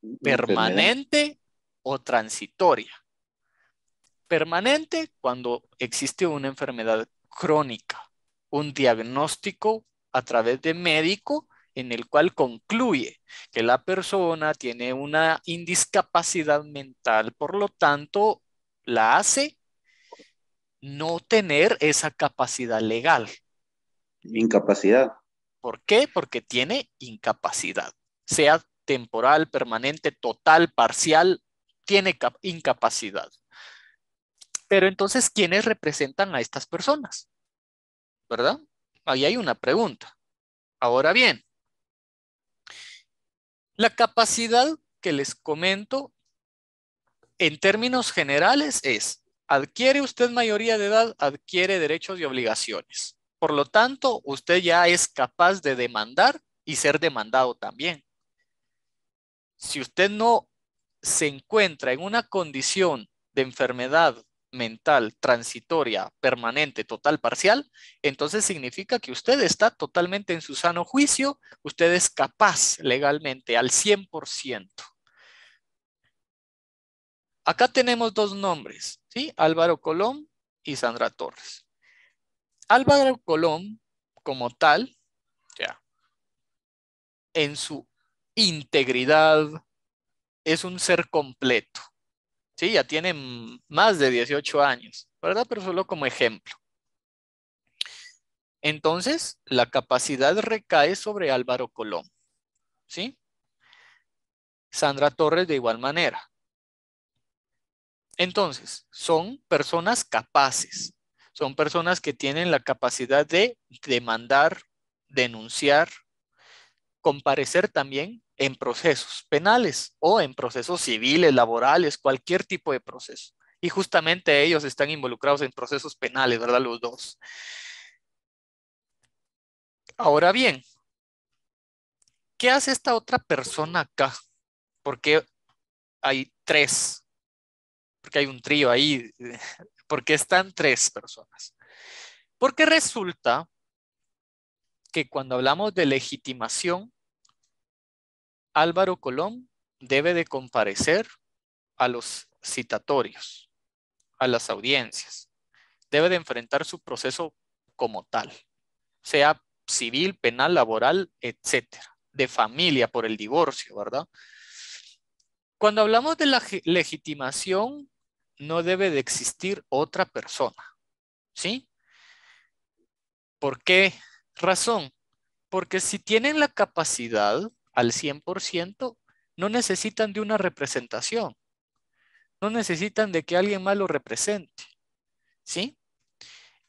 Enfermedad. permanente o transitoria. Permanente cuando existe una enfermedad crónica, un diagnóstico a través de médico en el cual concluye que la persona tiene una indiscapacidad mental, por lo tanto, la hace no tener esa capacidad legal. Incapacidad. ¿Por qué? Porque tiene incapacidad, sea temporal, permanente, total, parcial, tiene incapacidad. Pero entonces, ¿quiénes representan a estas personas? ¿Verdad? Ahí hay una pregunta. Ahora bien, la capacidad que les comento en términos generales es, adquiere usted mayoría de edad, adquiere derechos y obligaciones. Por lo tanto, usted ya es capaz de demandar y ser demandado también. Si usted no se encuentra en una condición de enfermedad mental transitoria, permanente, total, parcial, entonces significa que usted está totalmente en su sano juicio, usted es capaz legalmente al 100%. Acá tenemos dos nombres, ¿sí? Álvaro Colón y Sandra Torres. Álvaro Colón, como tal, ya, en su integridad, es un ser completo. Sí, ya tiene más de 18 años, ¿verdad? Pero solo como ejemplo. Entonces, la capacidad recae sobre Álvaro Colón, ¿sí? Sandra Torres de igual manera. Entonces, son personas capaces, son personas que tienen la capacidad de demandar, denunciar, comparecer también en procesos penales o en procesos civiles, laborales, cualquier tipo de proceso. Y justamente ellos están involucrados en procesos penales, ¿verdad? Los dos. Ahora bien, ¿qué hace esta otra persona acá? Porque hay tres, porque hay un trío ahí, porque están tres personas. Porque resulta que cuando hablamos de legitimación, Álvaro Colón debe de comparecer a los citatorios, a las audiencias. Debe de enfrentar su proceso como tal, sea civil, penal, laboral, etcétera, de familia por el divorcio, ¿verdad? Cuando hablamos de la legitimación, no debe de existir otra persona, ¿sí? ¿Por qué razón? Porque si tienen la capacidad al 100%, no necesitan de una representación, no necesitan de que alguien más lo represente, ¿sí?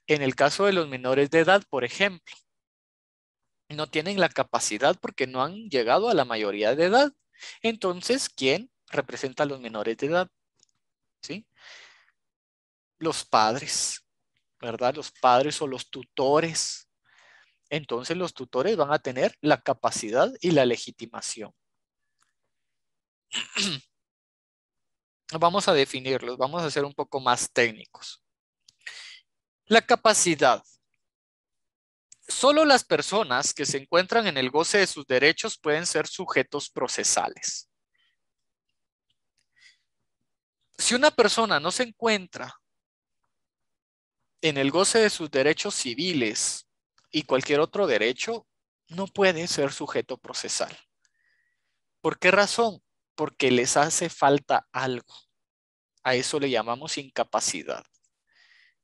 En el caso de los menores de edad, por ejemplo, no tienen la capacidad porque no han llegado a la mayoría de edad. Entonces, ¿quién representa a los menores de edad? ¿Sí? Los padres, ¿verdad? Los padres o los tutores. Entonces, los tutores van a tener la capacidad y la legitimación. Vamos a definirlos, vamos a ser un poco más técnicos. La capacidad. Solo las personas que se encuentran en el goce de sus derechos pueden ser sujetos procesales. Si una persona no se encuentra en el goce de sus derechos civiles y cualquier otro derecho, no puede ser sujeto procesal. ¿Por qué razón? Porque les hace falta algo. A eso le llamamos incapacidad.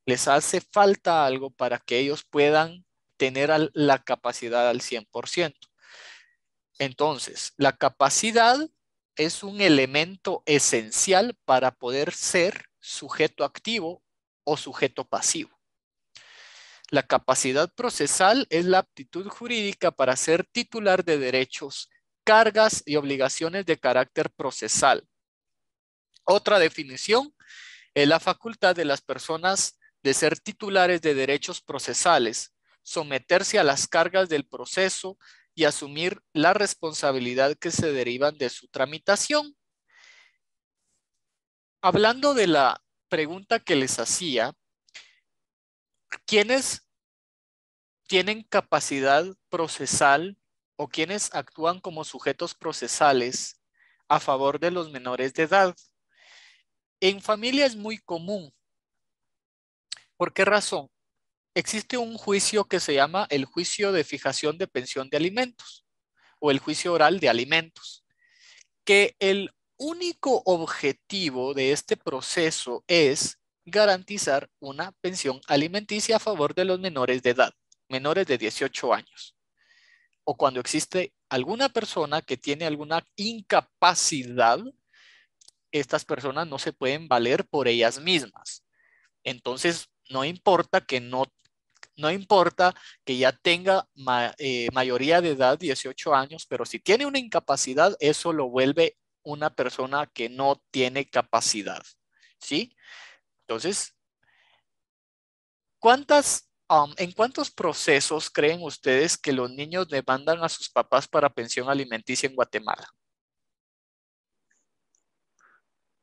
Les hace falta algo para que ellos puedan tener la capacidad al 100%. Entonces, la capacidad es un elemento esencial para poder ser sujeto activo o sujeto pasivo. La capacidad procesal es la aptitud jurídica para ser titular de derechos, cargas y obligaciones de carácter procesal. Otra definición es la facultad de las personas de ser titulares de derechos procesales, someterse a las cargas del proceso y asumir la responsabilidad que se derivan de su tramitación. Hablando de la pregunta que les hacía, ¿quiénes tienen capacidad procesal o quienes actúan como sujetos procesales a favor de los menores de edad? En familia es muy común. ¿Por qué razón? Existe un juicio que se llama el juicio de fijación de pensión de alimentos o el juicio oral de alimentos, que el único objetivo de este proceso es garantizar una pensión alimenticia a favor de los menores de edad, menores de 18 años, o cuando existe alguna persona que tiene alguna incapacidad, estas personas no se pueden valer por ellas mismas. Entonces, no importa que ya tenga mayoría de edad, 18 años, pero si tiene una incapacidad, eso lo vuelve una persona que no tiene capacidad, ¿sí? Entonces, ¿en cuántos procesos creen ustedes que los niños demandan a sus papás para pensión alimenticia en Guatemala?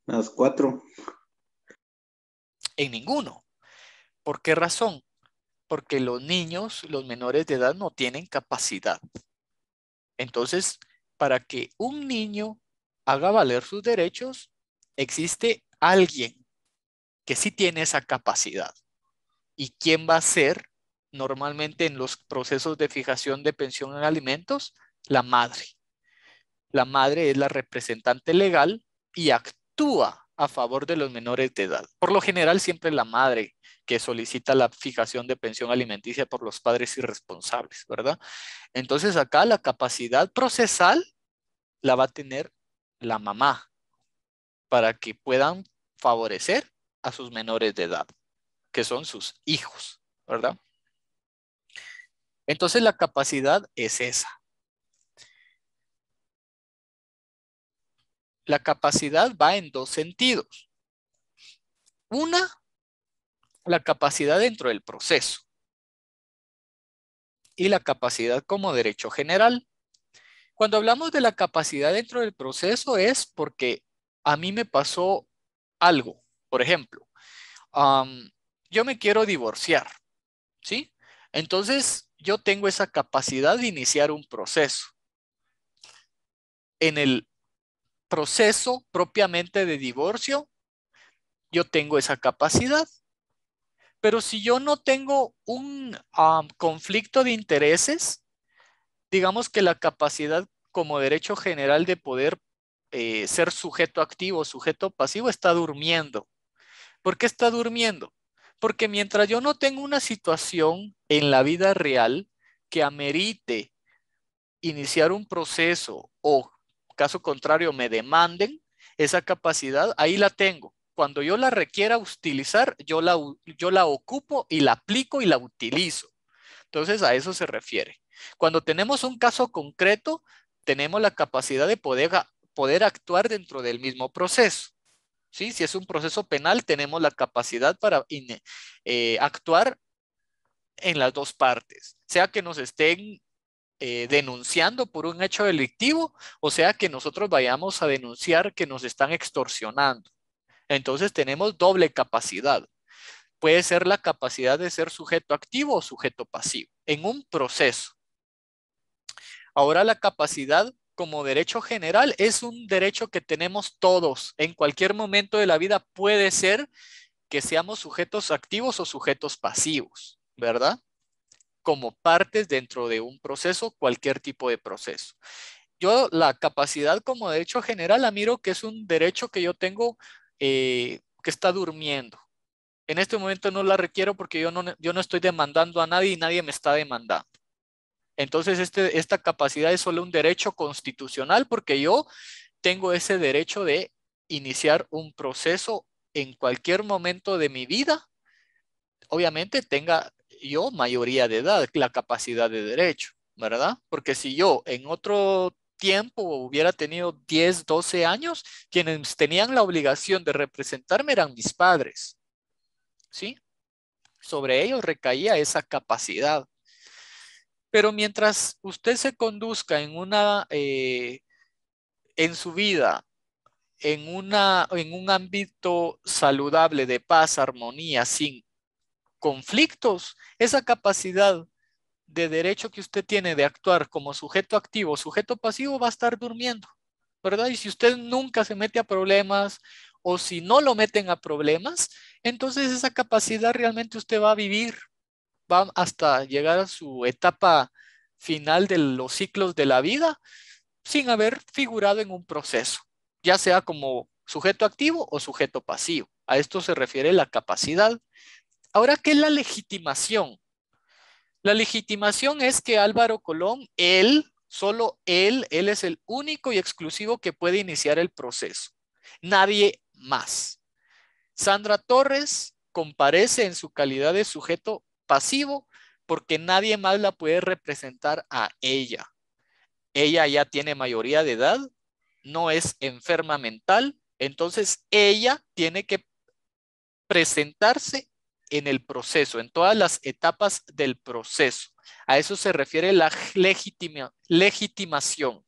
Las 4. En ninguno. ¿Por qué razón? Porque los niños, los menores de edad, no tienen capacidad. Entonces, para que un niño haga valer sus derechos, existe alguien que sí tiene esa capacidad. ¿Y quién va a ser normalmente en los procesos de fijación de pensión en alimentos? La madre. La madre es la representante legal y actúa a favor de los menores de edad. Por lo general, siempre la madre que solicita la fijación de pensión alimenticia por los padres irresponsables, ¿verdad? Entonces acá la capacidad procesal la va a tener la mamá para que puedan favorecer a sus menores de edad, que son sus hijos, ¿verdad? Entonces la capacidad es esa. La capacidad va en dos sentidos. Una, la capacidad dentro del proceso y la capacidad como derecho general. Cuando hablamos de la capacidad dentro del proceso es porque a mí me pasó algo. Por ejemplo, yo me quiero divorciar, ¿sí? Entonces, yo tengo esa capacidad de iniciar un proceso. En el proceso propiamente de divorcio, yo tengo esa capacidad. Pero si yo no tengo un conflicto de intereses, digamos que la capacidad como derecho general de poder ser sujeto activo o sujeto pasivo está durmiendo. ¿Por qué está durmiendo? Porque mientras yo no tengo una situación en la vida real que amerite iniciar un proceso o caso contrario me demanden esa capacidad, ahí la tengo. Cuando yo la requiera utilizar, yo la ocupo y la aplico y la utilizo. Entonces a eso se refiere. Cuando tenemos un caso concreto, tenemos la capacidad de poder actuar dentro del mismo proceso. ¿Sí? Si es un proceso penal, tenemos la capacidad para actuar en las dos partes, sea que nos estén denunciando por un hecho delictivo, o sea que nosotros vayamos a denunciar que nos están extorsionando. Entonces tenemos doble capacidad. Puede ser la capacidad de ser sujeto activo o sujeto pasivo en un proceso. Ahora la capacidad como derecho general es un derecho que tenemos todos. En cualquier momento de la vida puede ser que seamos sujetos activos o sujetos pasivos, ¿verdad? Como partes dentro de un proceso, cualquier tipo de proceso. Yo la capacidad como derecho general la miro que es un derecho que yo tengo que está durmiendo. En este momento no la requiero porque yo no estoy demandando a nadie y nadie me está demandando. Entonces esta capacidad es solo un derecho constitucional porque yo tengo ese derecho de iniciar un proceso en cualquier momento de mi vida. Obviamente tenga yo mayoría de edad, la capacidad de derecho, ¿verdad? Porque si yo en otro tiempo hubiera tenido 10, 12 años, quienes tenían la obligación de representarme eran mis padres, ¿sí? Sobre ellos recaía esa capacidad. Pero mientras usted se conduzca en su vida, en un ámbito saludable de paz, armonía, sin conflictos, esa capacidad de derecho que usted tiene de actuar como sujeto activo, sujeto pasivo, va a estar durmiendo, ¿verdad? Y si usted nunca se mete a problemas o si no lo meten a problemas, entonces esa capacidad realmente usted va a vivir, va hasta llegar a su etapa final de los ciclos de la vida sin haber figurado en un proceso, ya sea como sujeto activo o sujeto pasivo. A esto se refiere la capacidad. Ahora, ¿qué es la legitimación? La legitimación es que Álvaro Colón, solo él es el único y exclusivo que puede iniciar el proceso. Nadie más. Sandra Torres comparece en su calidad de sujeto pasivo porque nadie más la puede representar a ella. Ella ya tiene mayoría de edad, no es enferma mental, entonces ella tiene que presentarse en el proceso, en todas las etapas del proceso. A eso se refiere la legitimación.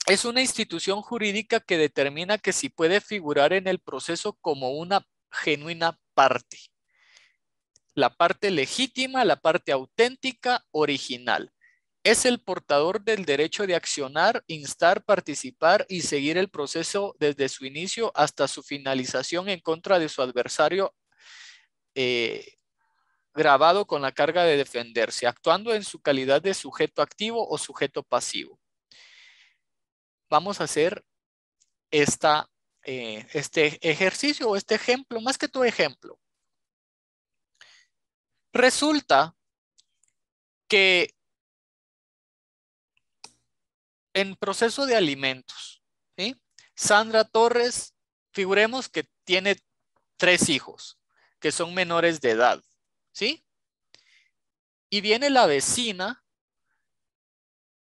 Es una institución jurídica que determina que si puede figurar en el proceso como una genuina parte. La parte legítima, la parte auténtica, original. Es el portador del derecho de accionar, instar, participar y seguir el proceso desde su inicio hasta su finalización en contra de su adversario grabado con la carga de defenderse, actuando en su calidad de sujeto activo o sujeto pasivo. Vamos a hacer este ejercicio o este ejemplo, más que todo ejemplo. Resulta que en proceso de alimentos, ¿sí? Sandra Torres, figuremos que tiene 3 hijos que son menores de edad, ¿sí? Y viene la vecina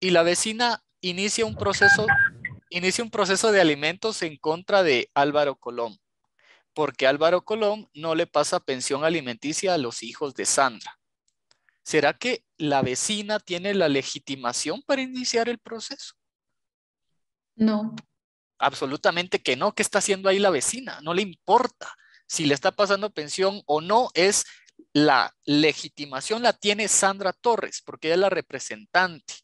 y la vecina inicia un proceso de alimentos en contra de Álvaro Colón, porque Álvaro Colón no le pasa pensión alimenticia a los hijos de Sandra. ¿Será que la vecina tiene la legitimación para iniciar el proceso? No. Absolutamente que no. ¿Qué está haciendo ahí la vecina? No le importa si le está pasando pensión o no. Es la legitimación la tiene Sandra Torres porque ella es la representante.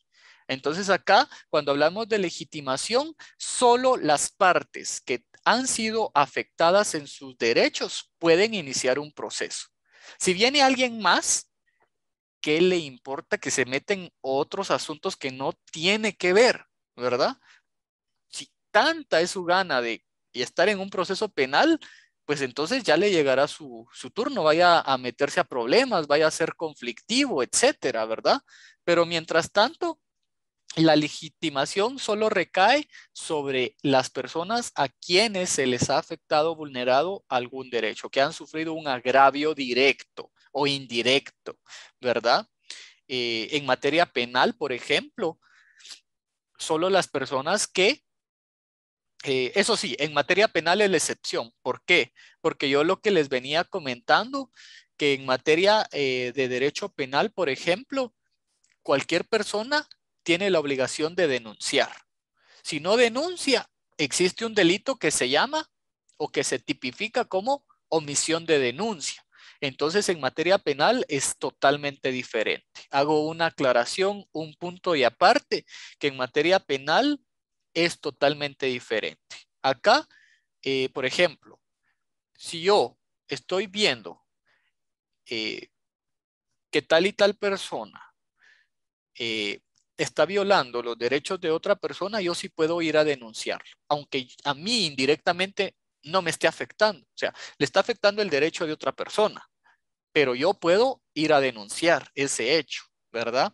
Entonces acá, cuando hablamos de legitimación, solo las partes que han sido afectadas en sus derechos pueden iniciar un proceso. Si viene alguien más, ¿qué le importa que se meten otros asuntos que no tiene que ver, verdad? Si tanta es su gana de estar en un proceso penal, pues entonces ya le llegará su turno, vaya a meterse a problemas, vaya a ser conflictivo, etcétera, ¿verdad? Pero mientras tanto, la legitimación solo recae sobre las personas a quienes se les ha afectado o vulnerado algún derecho, que han sufrido un agravio directo o indirecto, ¿verdad? En materia penal, por ejemplo, solo las personas que eso sí, en materia penal es la excepción. ¿Por qué? Porque yo lo que les venía comentando, que en materia de derecho penal, por ejemplo, cualquier persona tiene la obligación de denunciar. Si no denuncia, existe un delito que se llama o que se tipifica como omisión de denuncia. Entonces, en materia penal es totalmente diferente. Hago una aclaración, un punto y aparte, que en materia penal es totalmente diferente. Acá, por ejemplo, si yo estoy viendo que tal y tal persona está violando los derechos de otra persona, yo sí puedo ir a denunciarlo, aunque a mí indirectamente no me esté afectando. O sea, le está afectando el derecho de otra persona, pero yo puedo ir a denunciar ese hecho, ¿verdad?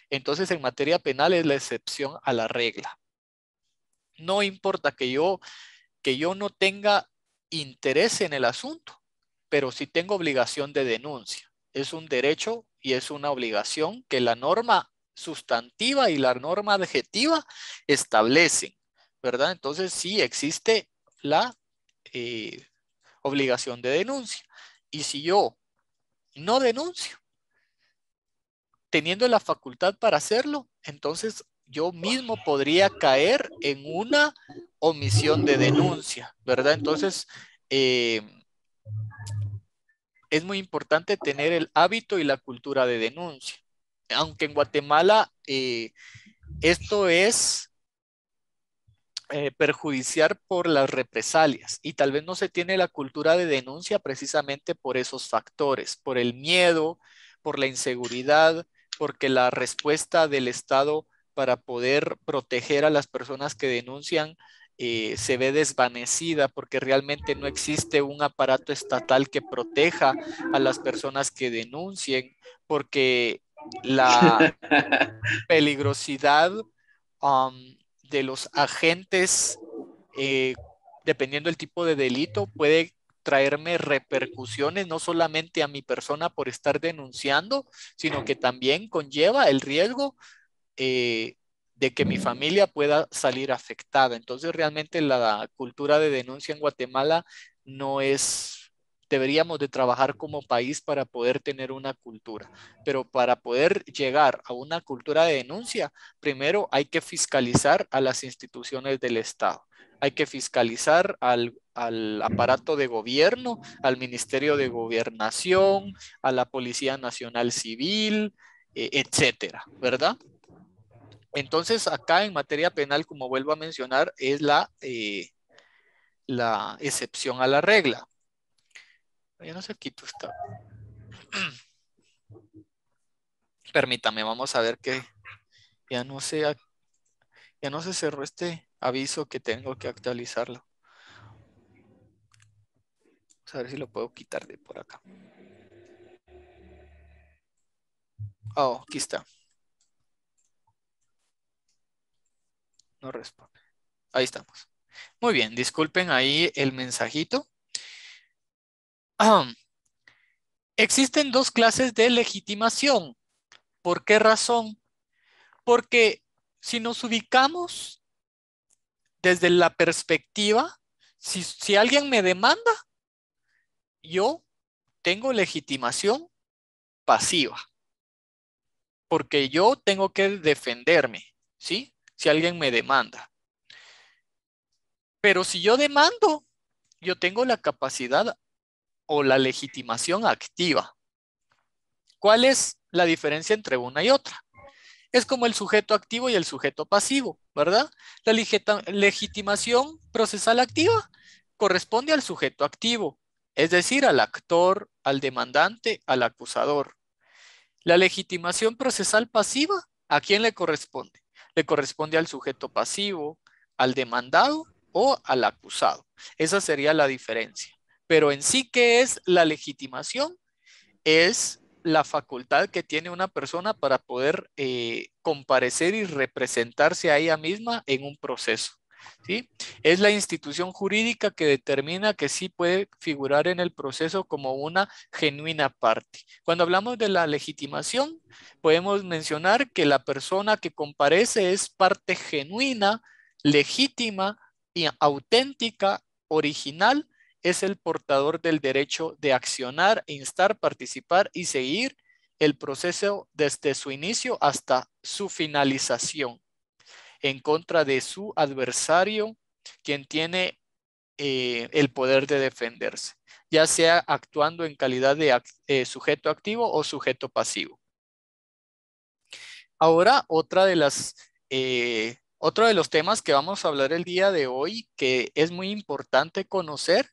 Entonces, en materia penal es la excepción a la regla. No importa que yo no tenga interés en el asunto, pero sí tengo obligación de denuncia. Es un derecho y es una obligación que la norma sustantiva y la norma adjetiva establecen, ¿verdad? Entonces sí existe la obligación de denuncia. Y si yo no denuncio, teniendo la facultad para hacerlo, entonces yo mismo podría caer en una omisión de denuncia, ¿verdad? Entonces, es muy importante tener el hábito y la cultura de denuncia. Aunque en Guatemala esto es perjudicial por las represalias y tal vez no se tiene la cultura de denuncia precisamente por esos factores, por el miedo, por la inseguridad, porque la respuesta del Estado para poder proteger a las personas que denuncian se ve desvanecida porque realmente no existe un aparato estatal que proteja a las personas que denuncien, porque la peligrosidad de los agentes, dependiendo del tipo de delito, puede traerme repercusiones no solamente a mi persona por estar denunciando, sino que también conlleva el riesgo de que mi familia pueda salir afectada. Entonces, realmente la cultura de denuncia en Guatemala no es, deberíamos de trabajar como país para poder tener una cultura, pero para poder llegar a una cultura de denuncia, primero hay que fiscalizar a las instituciones del Estado. Hay que fiscalizar al aparato de gobierno, al Ministerio de Gobernación, a la Policía Nacional Civil, etcétera, ¿verdad? Entonces, acá en materia penal, como vuelvo a mencionar, es la excepción a la regla. Ya no se quitó esta. Permítame, vamos a ver que ya no se cerró este aviso que tengo que actualizarlo. Vamos a ver si lo puedo quitar de por acá. Oh, aquí está. No responde. Ahí estamos. Muy bien, disculpen ahí el mensajito. Existen dos clases de legitimación. ¿Por qué razón? Porque si nos ubicamos desde la perspectiva, si alguien me demanda, yo tengo legitimación pasiva, porque yo tengo que defenderme, ¿sí? Si alguien me demanda. Pero si yo demando, yo tengo la capacidad o la legitimación activa. ¿Cuál es la diferencia entre una y otra? Es como el sujeto activo y el sujeto pasivo, ¿verdad? La legitimación procesal activa corresponde al sujeto activo, es decir, al actor, al demandante, al acusador. La legitimación procesal pasiva, ¿a quién le corresponde? Le corresponde al sujeto pasivo, al demandado o al acusado. Esa sería la diferencia. Pero en sí, ¿qué es la legitimación? Es la facultad que tiene una persona para poder comparecer y representarse a ella misma en un proceso, ¿sí? Es la institución jurídica que determina que sí puede figurar en el proceso como una genuina parte. Cuando hablamos de la legitimación, podemos mencionar que la persona que comparece es parte genuina, legítima y auténtica, original, es el portador del derecho de accionar, instar, participar y seguir el proceso desde su inicio hasta su finalización en contra de su adversario, quien tiene el poder de defenderse, ya sea actuando en calidad de sujeto activo o sujeto pasivo. Ahora, otro de los temas que vamos a hablar el día de hoy, que es muy importante conocer,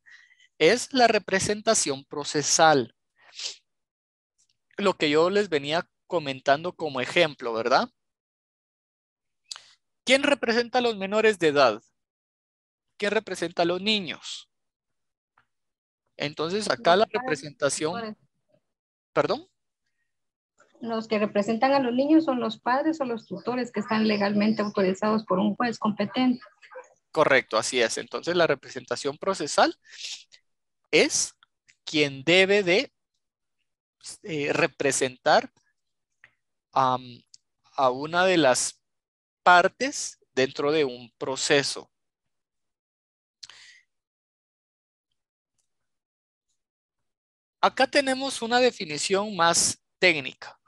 es la representación procesal. Lo que yo les venía comentando como ejemplo, ¿verdad? ¿Quién representa a los menores de edad? ¿Quién representa a los niños? Entonces, acá la representación, perdón. Los que representan a los niños son los padres o los tutores que están legalmente autorizados por un juez competente. Correcto, así es. Entonces, la representación procesal es quien debe de representar a una de las partes dentro de un proceso. Acá tenemos una definición más técnica.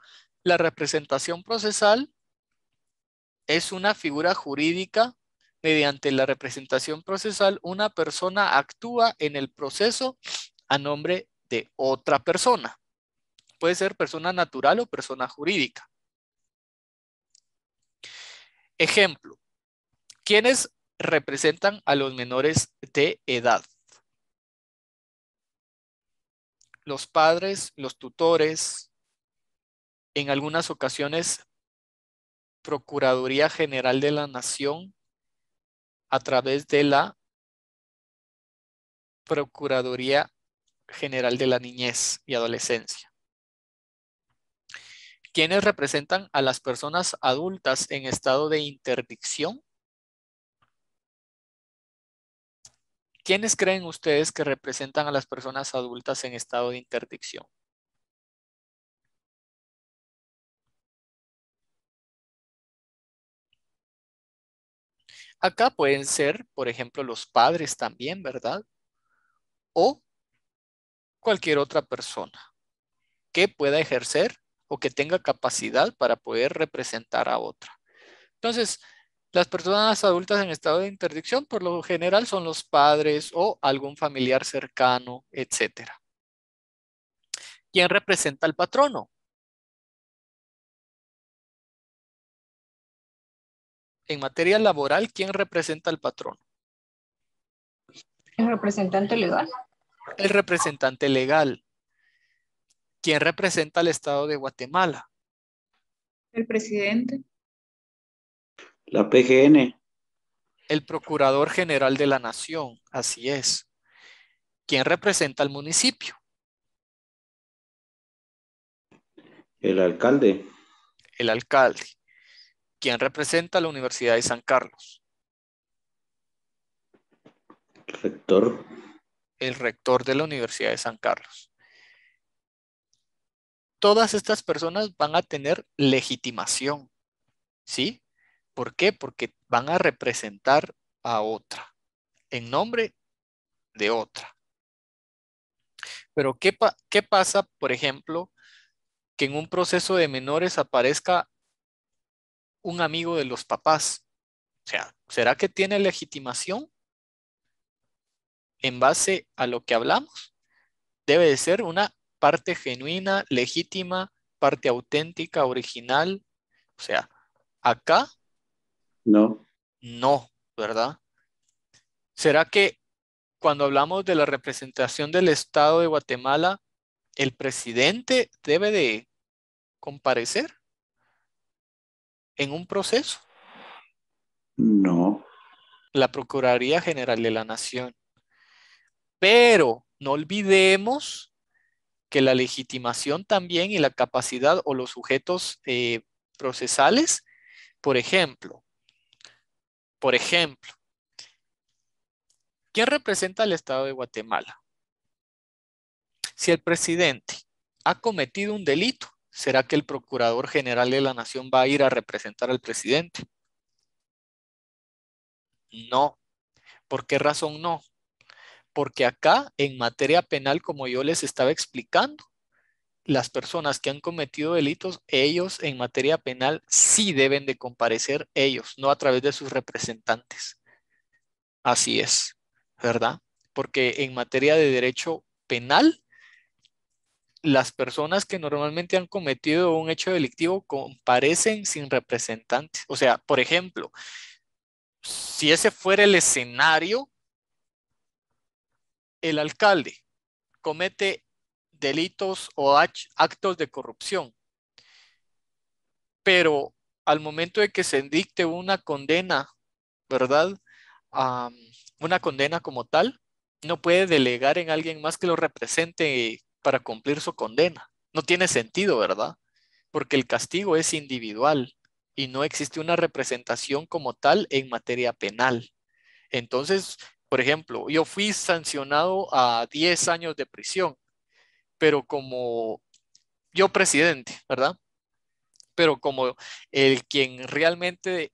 La representación procesal es una figura jurídica. Mediante la representación procesal, una persona actúa en el proceso a nombre de otra persona. Puede ser persona natural o persona jurídica. Ejemplo, ¿quiénes representan a los menores de edad? Los padres, los tutores, en algunas ocasiones, Procuraduría General de la Nación, a través de la Procuraduría General de la Niñez y Adolescencia. ¿Quiénes representan a las personas adultas en estado de interdicción? ¿Quiénes creen ustedes que representan a las personas adultas en estado de interdicción? Acá pueden ser, por ejemplo, los padres también, ¿verdad? O cualquier otra persona que pueda ejercer o que tenga capacidad para poder representar a otra. Entonces, las personas adultas en estado de interdicción por lo general son los padres o algún familiar cercano, etc. ¿Quién representa al patrono? En materia laboral, ¿quién representa al patrono? El representante legal. El representante legal. ¿Quién representa al Estado de Guatemala? El presidente. La PGN. El Procurador General de la Nación. Así es. ¿Quién representa al municipio? El alcalde. El alcalde. ¿Quién representa a la Universidad de San Carlos? El rector. El rector de la Universidad de San Carlos. Todas estas personas van a tener legitimación. ¿Sí? ¿Por qué? Porque van a representar a otra en nombre de otra. Pero ¿qué pasa, por ejemplo, que en un proceso de menores aparezca un amigo de los papás? O sea, ¿será que tiene legitimación en base a lo que hablamos? Debe de ser una parte genuina, legítima, parte auténtica, original. O sea, acá No. no, ¿verdad? ¿Será que cuando hablamos de la representación del Estado de Guatemala, el presidente debe de comparecer en un proceso? No. La Procuraduría General de la Nación. Pero no olvidemos que la legitimación también y la capacidad o los sujetos procesales, por ejemplo, ¿quién representa al Estado de Guatemala? Si el presidente ha cometido un delito, ¿será que el Procurador General de la Nación va a ir a representar al presidente? No. ¿Por qué razón no? Porque acá en materia penal, como yo les estaba explicando, las personas que han cometido delitos, ellos en materia penal sí deben de comparecer ellos, no a través de sus representantes. Así es, ¿verdad? porque en materia de derecho penal, las personas que normalmente han cometido un hecho delictivo comparecen sin representantes. O sea, por ejemplo, si ese fuera el escenario, el alcalde comete delitos o actos de corrupción, pero al momento de que se dicte una condena, ¿verdad? Una condena como tal, no puede delegar en alguien más que lo represente para cumplir su condena. No tiene sentido, ¿verdad? Porque el castigo es individual y no existe una representación como tal en materia penal. Entonces, por ejemplo, yo fui sancionado a 10 años de prisión, pero como yo presidente, ¿verdad? Pero como el quien realmente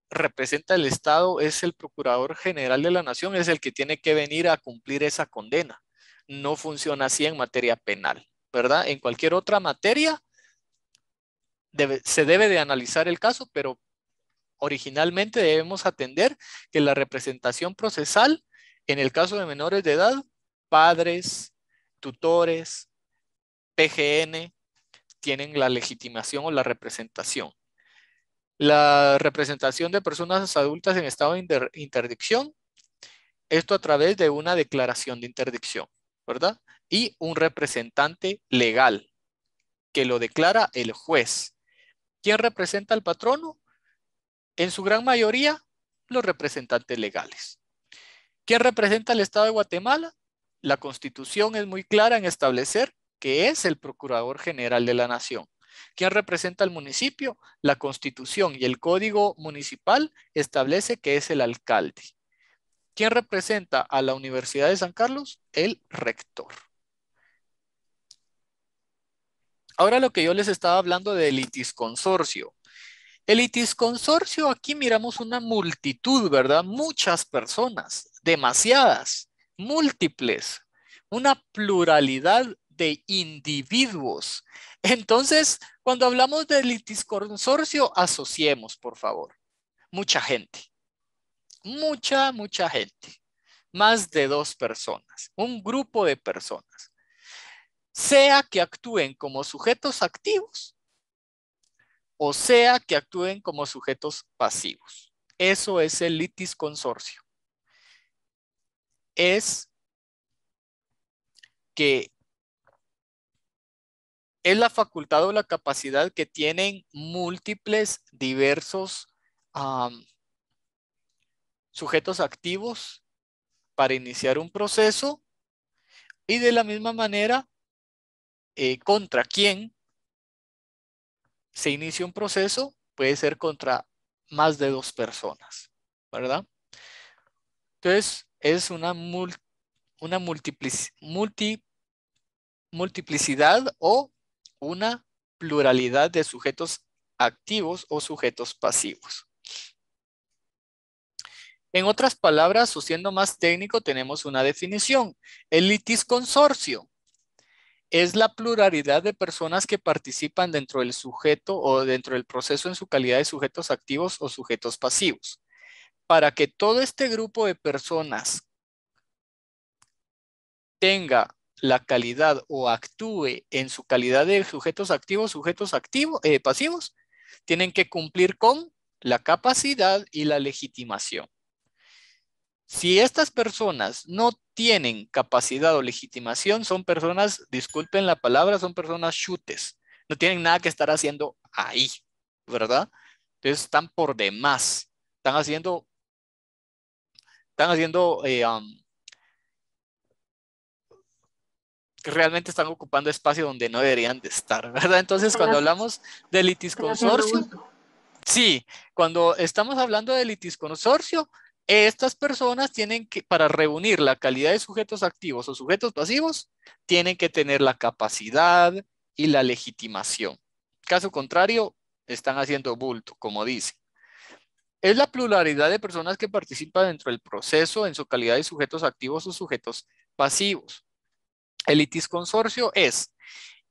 representa el Estado es el Procurador General de la Nación, es el que tiene que venir a cumplir esa condena. No funciona así en materia penal, ¿verdad? En cualquier otra materia se debe de analizar el caso, pero originalmente debemos atender que la representación procesal, en el caso de menores de edad, padres, tutores, PGN, tienen la legitimación o la representación. La representación de personas adultas en estado de interdicción, esto a través de una declaración de interdicción, ¿verdad? Y un representante legal que lo declara el juez. ¿Quién representa al patrono? En su gran mayoría, los representantes legales. ¿Quién representa al Estado de Guatemala? La Constitución es muy clara en establecer que es el Procurador General de la Nación. ¿Quién representa al municipio? La Constitución y el Código Municipal establece que es el alcalde. ¿Quién representa a la Universidad de San Carlos? El rector. Ahora lo que yo les estaba hablando de litisconsorcio. El litisconsorcio, aquí miramos una multitud, ¿verdad? Muchas personas, demasiadas, múltiples, una pluralidad de individuos. Entonces, cuando hablamos de litisconsorcio, asociemos, por favor, mucha gente, mucha gente, más de 2 personas, un grupo de personas, sea que actúen como sujetos activos o sea que actúen como sujetos pasivos. Eso es el litisconsorcio. Es que es la facultad o la capacidad que tienen múltiples, diversos sujetos activos para iniciar un proceso y de la misma manera contra quién se inicia un proceso puede ser contra más de 2 personas, ¿verdad? Entonces es una multiplicidad o una pluralidad de sujetos activos o sujetos pasivos. En otras palabras, o siendo más técnico, tenemos una definición. El litisconsorcio es la pluralidad de personas que participan dentro del sujeto o dentro del proceso en su calidad de sujetos activos o sujetos pasivos. Para que todo este grupo de personas tenga la calidad o actúe en su calidad de sujetos activos, pasivos, tienen que cumplir con la capacidad y la legitimación. Si estas personas no tienen capacidad o legitimación, son personas, disculpen la palabra, son personas chutes. No tienen nada que estar haciendo ahí, ¿verdad? Entonces están por demás. Están haciendo que realmente están ocupando espacio donde no deberían de estar, ¿verdad? Entonces, cuando hablamos de litisconsorcio, sí, cuando estamos hablando de litisconsorcio, estas personas tienen que, para reunir la calidad de sujetos activos o sujetos pasivos, tienen que tener la capacidad y la legitimación. Caso contrario, están haciendo bulto, como dice. Es la pluralidad de personas que participan dentro del proceso en su calidad de sujetos activos o sujetos pasivos. El litisconsorcio es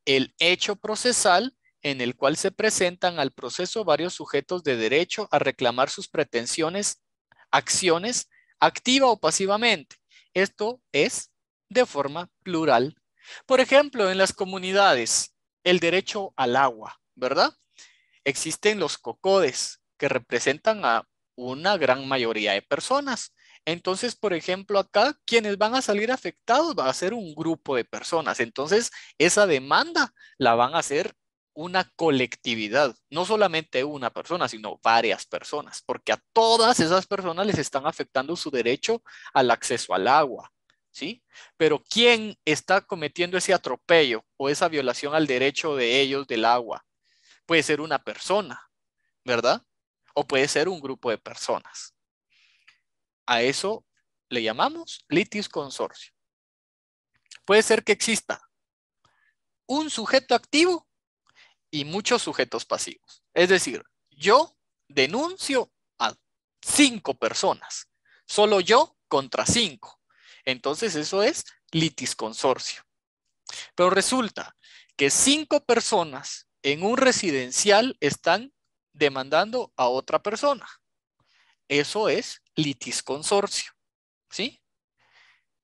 el hecho procesal en el cual se presentan al proceso varios sujetos de derecho a reclamar sus pretensiones, acciones, activa o pasivamente, Esto es de forma plural. Por ejemplo, en las comunidades, el derecho al agua, ¿verdad? Existen los COCODES que representan a una gran mayoría de personas. Entonces, por ejemplo, acá quienes van a salir afectados va a ser un grupo de personas. Entonces, esa demanda la van a hacer una colectividad, no solamente una persona, sino varias personas, porque a todas esas personas les están afectando su derecho al acceso al agua, ¿sí? Pero ¿quién está cometiendo ese atropello o esa violación al derecho de ellos del agua? Puede ser una persona, ¿verdad? O puede ser un grupo de personas. A eso le llamamos litis consorcio. Puede ser que exista un sujeto activo y muchos sujetos pasivos. Es decir, yo denuncio a 5 personas, solo yo contra 5. Entonces eso es litis consorcio. Pero resulta que 5 personas en un residencial están demandando a otra persona. Eso es litis consorcio, ¿sí?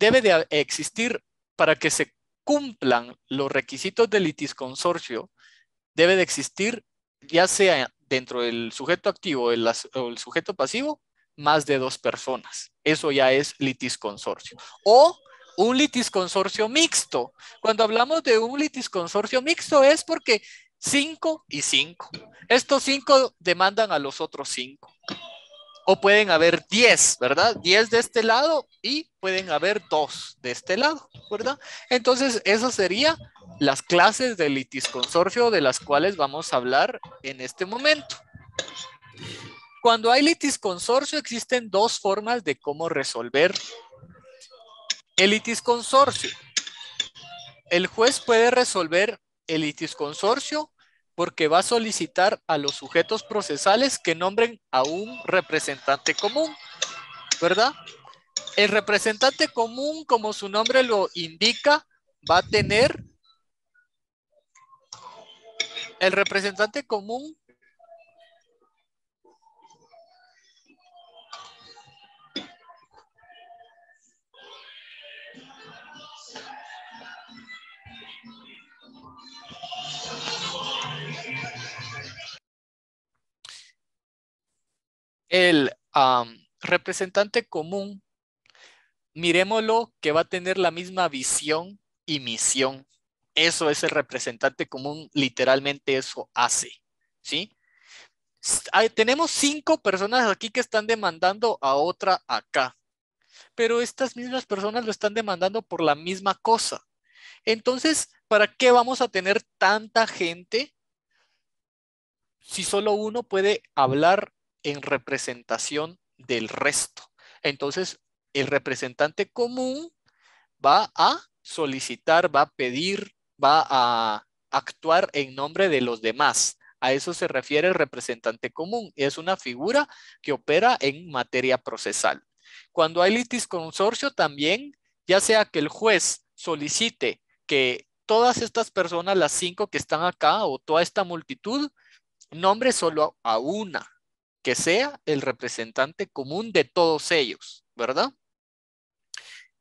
Debe de existir para que se cumplan los requisitos del litis consorcio, debe de existir, ya sea dentro del sujeto activo o el sujeto pasivo, más de 2 personas. Eso ya es litis consorcio. O un litis consorcio mixto. Cuando hablamos de un litis consorcio mixto es porque 5 y 5. Estos 5 demandan a los otros 5. O pueden haber 10, ¿verdad? 10 de este lado y pueden haber 2 de este lado, ¿verdad? Entonces, esas serían las clases de litis consorcio de las cuales vamos a hablar en este momento. Cuando hay litis consorcio, existen 2 formas de cómo resolver el litis consorcio. El juez puede resolver el litis consorcio porque va a solicitar a los sujetos procesales que nombren a un representante común, ¿verdad? El representante común, como su nombre lo indica, va a tener el representante común el representante común, miremoslo que va a tener la misma visión y misión. Eso es el representante común, literalmente eso hace, ¿sí? Tenemos 5 personas aquí que están demandando a otra acá, pero estas mismas personas lo están demandando por la misma cosa. Entonces, ¿para qué vamos a tener tanta gente si solo uno puede hablar en representación del resto? Entonces, el representante común va a solicitar, va a pedir, va a actuar en nombre de los demás. A eso se refiere el representante común. Es una figura que opera en materia procesal. Cuando hay litis consorcio también, ya sea que el juez solicite que todas estas personas, las 5 que están acá o toda esta multitud, nombre solo a una, que sea el representante común de todos ellos, ¿verdad?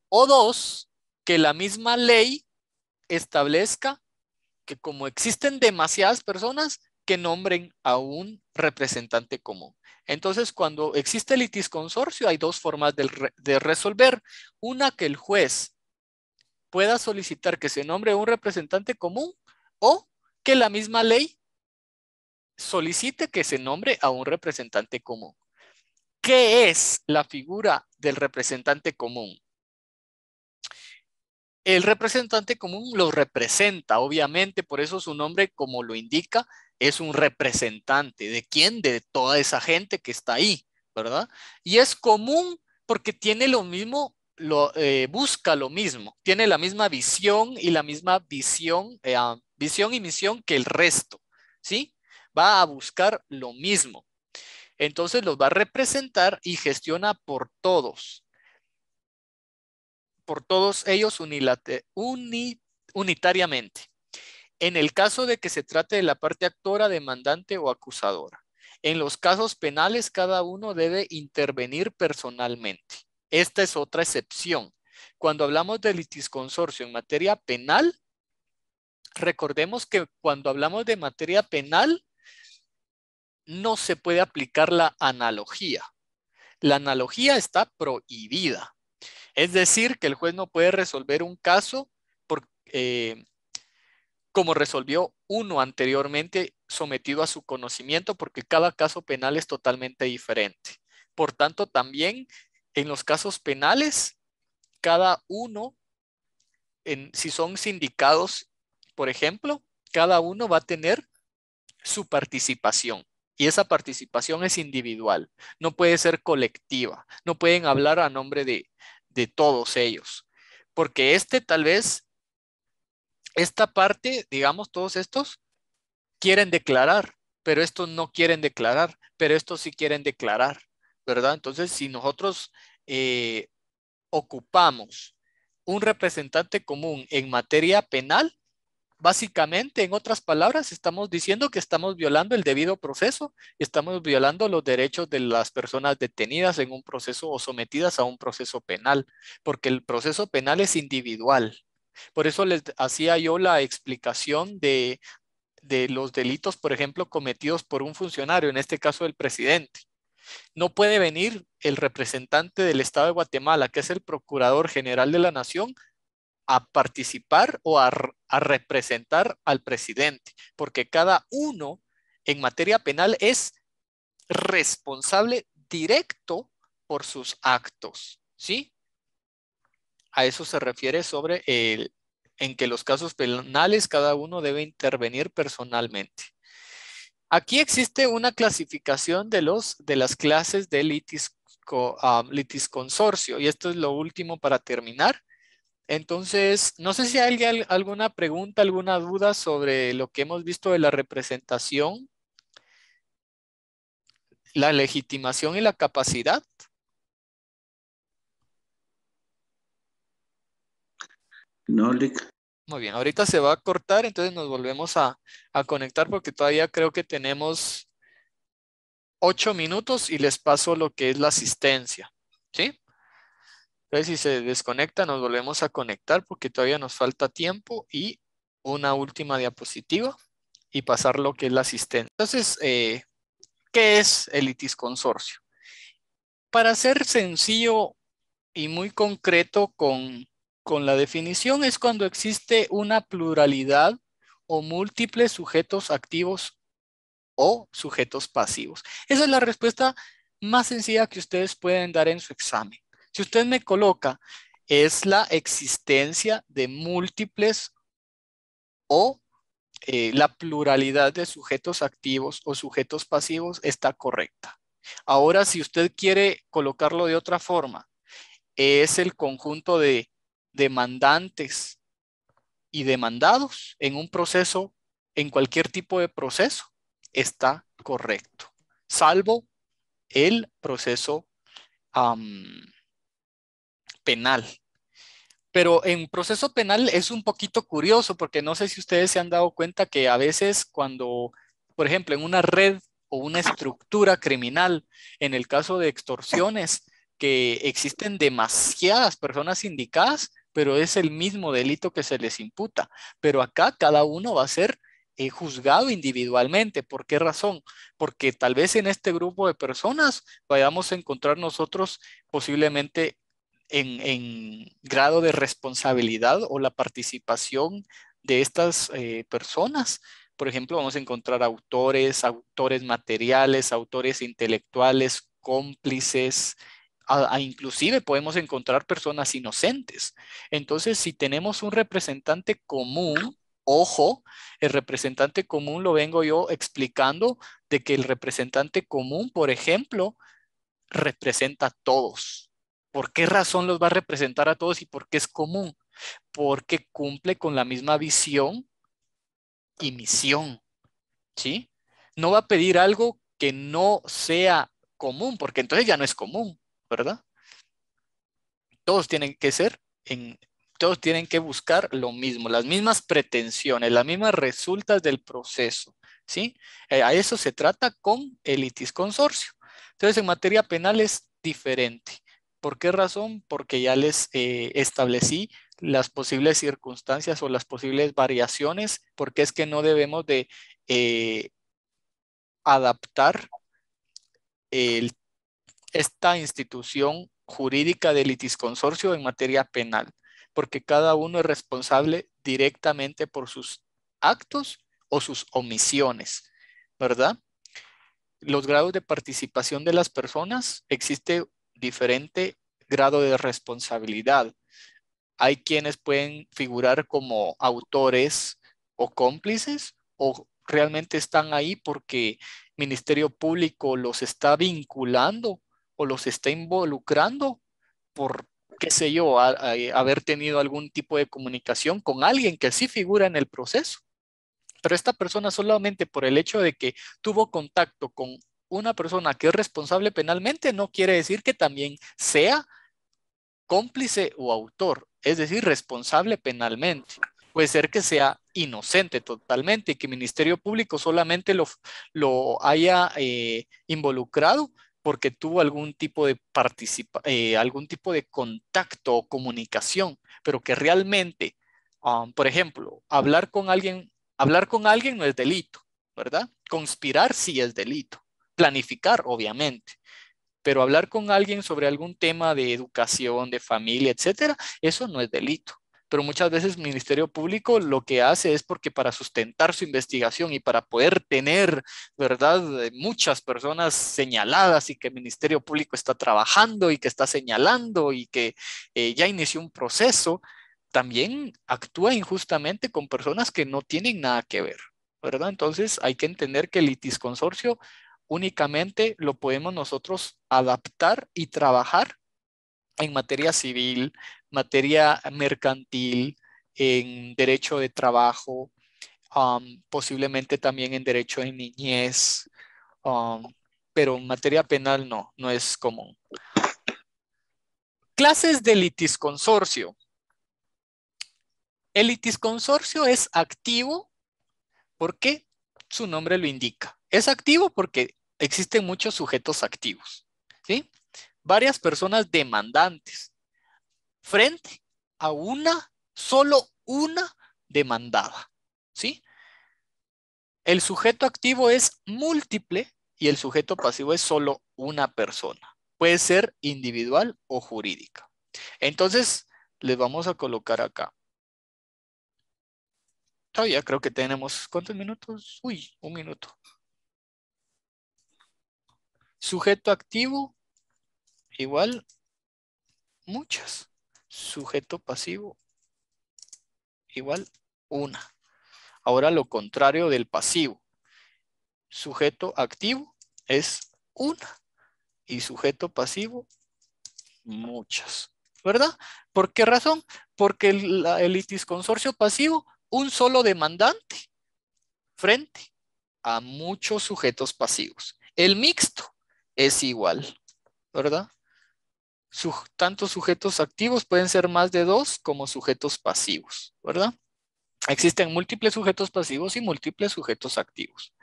O 2, que la misma ley establezca que como existen demasiadas personas, que nombren a un representante común. Entonces, cuando existe litis consorcio, hay 2 formas de resolver. Una, que el juez pueda solicitar que se nombre un representante común, o que la misma ley solicite que se nombre a un representante común. ¿Qué es la figura del representante común? El representante común lo representa, obviamente, por eso su nombre, como lo indica, es un representante. ¿De quién? De toda esa gente que está ahí, ¿verdad? Y es común porque tiene lo mismo, busca lo mismo, tiene la misma visión y la misma visión y misión que el resto, ¿sí? Va a buscar lo mismo. Entonces los va a representar y gestiona por todos ellos unitariamente. En el caso de que se trate de la parte actora, demandante o acusadora. En los casos penales, cada uno debe intervenir personalmente. Esta es otra excepción. Cuando hablamos de litisconsorcio en materia penal, recordemos que cuando hablamos de materia penal, no se puede aplicar la analogía. La analogía está prohibida. Es decir, que el juez no puede resolver un caso por, como resolvió uno anteriormente sometido a su conocimiento, porque cada caso penal es totalmente diferente. Por tanto, también en los casos penales, cada uno, si son sindicados, por ejemplo, cada uno va a tener su participación. Y esa participación es individual, no puede ser colectiva, no pueden hablar a nombre de todos ellos. Porque tal vez, esta parte, digamos, todos estos quieren declarar, pero estos no quieren declarar, pero estos sí quieren declarar, ¿verdad? Entonces, si nosotros ocupamos un representante común en materia penal, básicamente, en otras palabras, estamos diciendo que estamos violando el debido proceso y estamos violando los derechos de las personas detenidas en un proceso o sometidas a un proceso penal, porque el proceso penal es individual. Por eso les hacía yo la explicación de los delitos, por ejemplo, cometidos por un funcionario, en este caso el presidente. No puede venir el representante del Estado de Guatemala, que es el Procurador General de la Nación, a participar o a representar al presidente, porque cada uno en materia penal es responsable directo por sus actos, ¿sí? A eso se refiere sobre en que los casos penales cada uno debe intervenir personalmente. Aquí existe una clasificación de las clases de litisconsorcio, y esto es lo último para terminar. Entonces, no sé si hay alguna pregunta, alguna duda sobre lo que hemos visto de la representación, la legitimación y la capacidad. No, Lic. Muy bien, ahorita se va a cortar, entonces nos volvemos a conectar porque todavía creo que tenemos 8 minutos y les paso lo que es la asistencia, ¿sí? Entonces, si se desconecta, nos volvemos a conectar porque todavía nos falta tiempo y una última diapositiva y pasar lo que es la asistencia. Entonces, ¿qué es el litisconsorcio? Para ser sencillo y muy concreto con la definición, es cuando existe una pluralidad o múltiples sujetos activos o sujetos pasivos. Esa es la respuesta más sencilla que ustedes pueden dar en su examen. Si usted me coloca, es la existencia de múltiples o la pluralidad de sujetos activos o sujetos pasivos, está correcta. Ahora, si usted quiere colocarlo de otra forma, es el conjunto de demandantes y demandados en un proceso, en cualquier tipo de proceso, está correcto, salvo el proceso penal. Pero en proceso penal es un poquito curioso porque no sé si ustedes se han dado cuenta que a veces cuando, por ejemplo, en una red o una estructura criminal, en el caso de extorsiones, que existen demasiadas personas indicadas, pero es el mismo delito que se les imputa. Pero acá cada uno va a ser juzgado individualmente. ¿Por qué razón? Porque tal vez en este grupo de personas vayamos a encontrar nosotros posiblemente en grado de responsabilidad o la participación de estas personas. Por ejemplo, vamos a encontrar autores materiales, autores intelectuales, cómplices, inclusive podemos encontrar personas inocentes. Entonces, si tenemos un representante común, ojo, el representante común lo vengo yo explicando de que el representante común, por ejemplo, representa a todos. ¿Por qué razón los va a representar a todos y por qué es común? Porque cumple con la misma visión y misión, ¿sí? No va a pedir algo que no sea común, porque entonces ya no es común, ¿verdad? Todos tienen que todos tienen que buscar lo mismo, las mismas pretensiones, las mismas resultas del proceso, ¿sí? A eso se trata con el litisconsorcio. Entonces, en materia penal es diferente. ¿Por qué razón? Porque ya les establecí las posibles circunstancias o las posibles variaciones, porque es que no debemos de adaptar esta institución jurídica de litisconsorcio en materia penal, porque cada uno es responsable directamente por sus actos o sus omisiones, ¿verdad? Los grados de participación de las personas, existe diferente grado de responsabilidad. Hay quienes pueden figurar como autores o cómplices o realmente están ahí porque Ministerio Público los está vinculando o los está involucrando por, qué sé yo, haber tenido algún tipo de comunicación con alguien que sí figura en el proceso. Pero esta persona solamente por el hecho de que tuvo contacto con una persona que es responsable penalmente no quiere decir que también sea cómplice o autor, es decir, responsable penalmente. Puede ser que sea inocente totalmente y que el Ministerio Público solamente lo haya involucrado porque tuvo algún tipo de algún tipo de contacto o comunicación, pero que realmente, por ejemplo, hablar con alguien no es delito, ¿verdad? Conspirar sí es delito. Planificar, obviamente. Pero hablar con alguien sobre algún tema de educación, de familia, etcétera, eso no es delito. Pero muchas veces el Ministerio Público lo que hace es porque para sustentar su investigación y para poder tener, ¿verdad?, muchas personas señaladas y que el Ministerio Público está trabajando y que está señalando y que ya inició un proceso, también actúa injustamente con personas que no tienen nada que ver, ¿verdad? Entonces hay que entender que el litisconsorcio únicamente lo podemos nosotros adaptar y trabajar en materia civil, materia mercantil, en derecho de trabajo, posiblemente también en derecho de niñez, pero en materia penal no es común. Clases de litisconsorcio. El litisconsorcio es activo porque su nombre lo indica. Es activo porque existen muchos sujetos activos, ¿sí? Varias personas demandantes frente a solo una demandada, ¿sí? El sujeto activo es múltiple y el sujeto pasivo es solo una persona. Puede ser individual o jurídica. Entonces, les vamos a colocar acá. Todavía creo que tenemos, ¿cuántos minutos? Uy, un minuto. Sujeto activo, igual, muchas. Sujeto pasivo, igual, una. Ahora lo contrario del pasivo. Sujeto activo es una y sujeto pasivo muchas, ¿verdad? ¿Por qué razón? Porque el litisconsorcio pasivo, un solo demandante frente a muchos sujetos pasivos. El mixto es igual, ¿verdad? Tantos sujetos activos pueden ser más de dos como sujetos pasivos, ¿verdad? Existen múltiples sujetos pasivos y múltiples sujetos activos.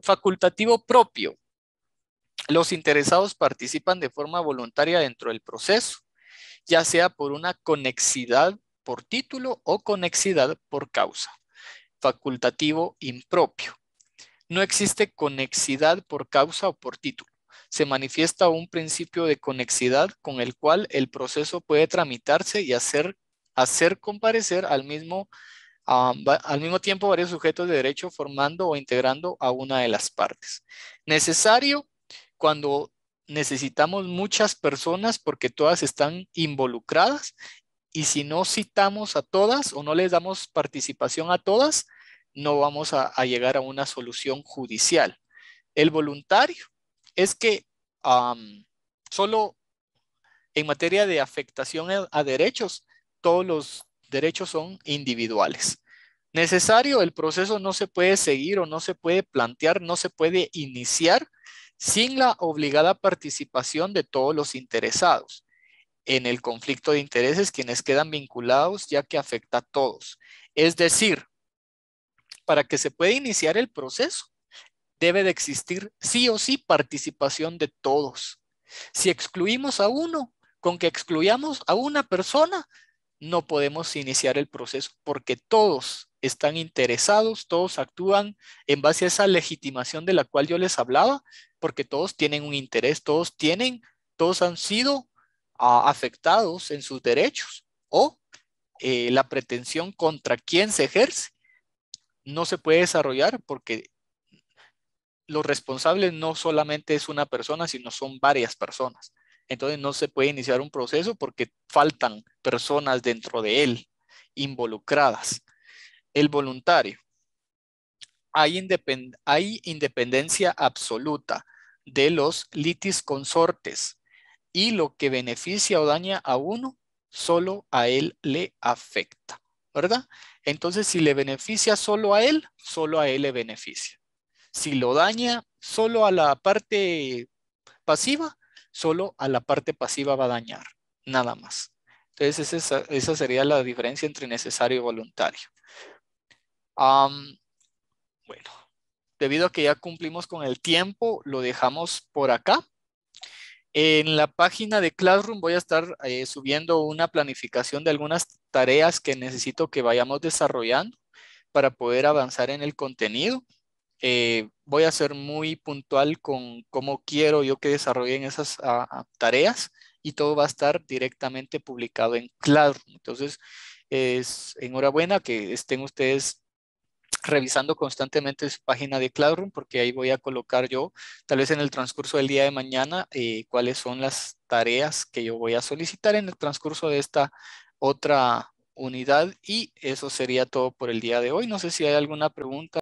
Facultativo propio. Los interesados participan de forma voluntaria dentro del proceso, ya sea por una conexidad por título o conexidad por causa. Facultativo impropio. No existe conexidad por causa o por título. Se manifiesta un principio de conexidad con el cual el proceso puede tramitarse y hacer comparecer al mismo tiempo varios sujetos de derecho formando o integrando a una de las partes. Necesario cuando necesitamos muchas personas porque todas están involucradas y si no citamos a todas o no les damos participación a todas, no vamos a llegar a una solución judicial. El voluntario es que solo en materia de afectación a derechos, todos los derechos son individuales. Necesario, el proceso no se puede seguir o no se puede plantear, no se puede iniciar sin la obligada participación de todos los interesados en el conflicto de intereses, quienes quedan vinculados ya que afecta a todos. Es decir, para que se pueda iniciar el proceso, debe de existir sí o sí participación de todos. Si excluimos a uno, con que excluyamos a una persona, no podemos iniciar el proceso porque todos están interesados, todos actúan en base a esa legitimación de la cual yo les hablaba, porque todos tienen un interés, todos han sido afectados en sus derechos o la pretensión contra quien se ejerce no se puede desarrollar porque los responsables no solamente es una persona, sino son varias personas. Entonces no se puede iniciar un proceso porque faltan personas dentro de él involucradas. El voluntario. Hay independencia absoluta de los litis consortes y lo que beneficia o daña a uno, solo a él le afecta, ¿verdad? Entonces, si le beneficia solo a él le beneficia. Si lo daña solo a la parte pasiva, solo a la parte pasiva va a dañar, nada más. Entonces, esa sería la diferencia entre necesario y voluntario. Bueno, debido a que ya cumplimos con el tiempo, lo dejamos por acá. En la página de Classroom voy a estar subiendo una planificación de algunas tareas que necesito que vayamos desarrollando para poder avanzar en el contenido. Voy a ser muy puntual con cómo quiero yo que desarrollen esas tareas y todo va a estar directamente publicado en Classroom. Entonces, es enhorabuena que estén ustedes revisando constantemente su página de Classroom porque ahí voy a colocar yo, tal vez en el transcurso del día de mañana, cuáles son las tareas que yo voy a solicitar en el transcurso de esta otra unidad y eso sería todo por el día de hoy. No sé si hay alguna pregunta.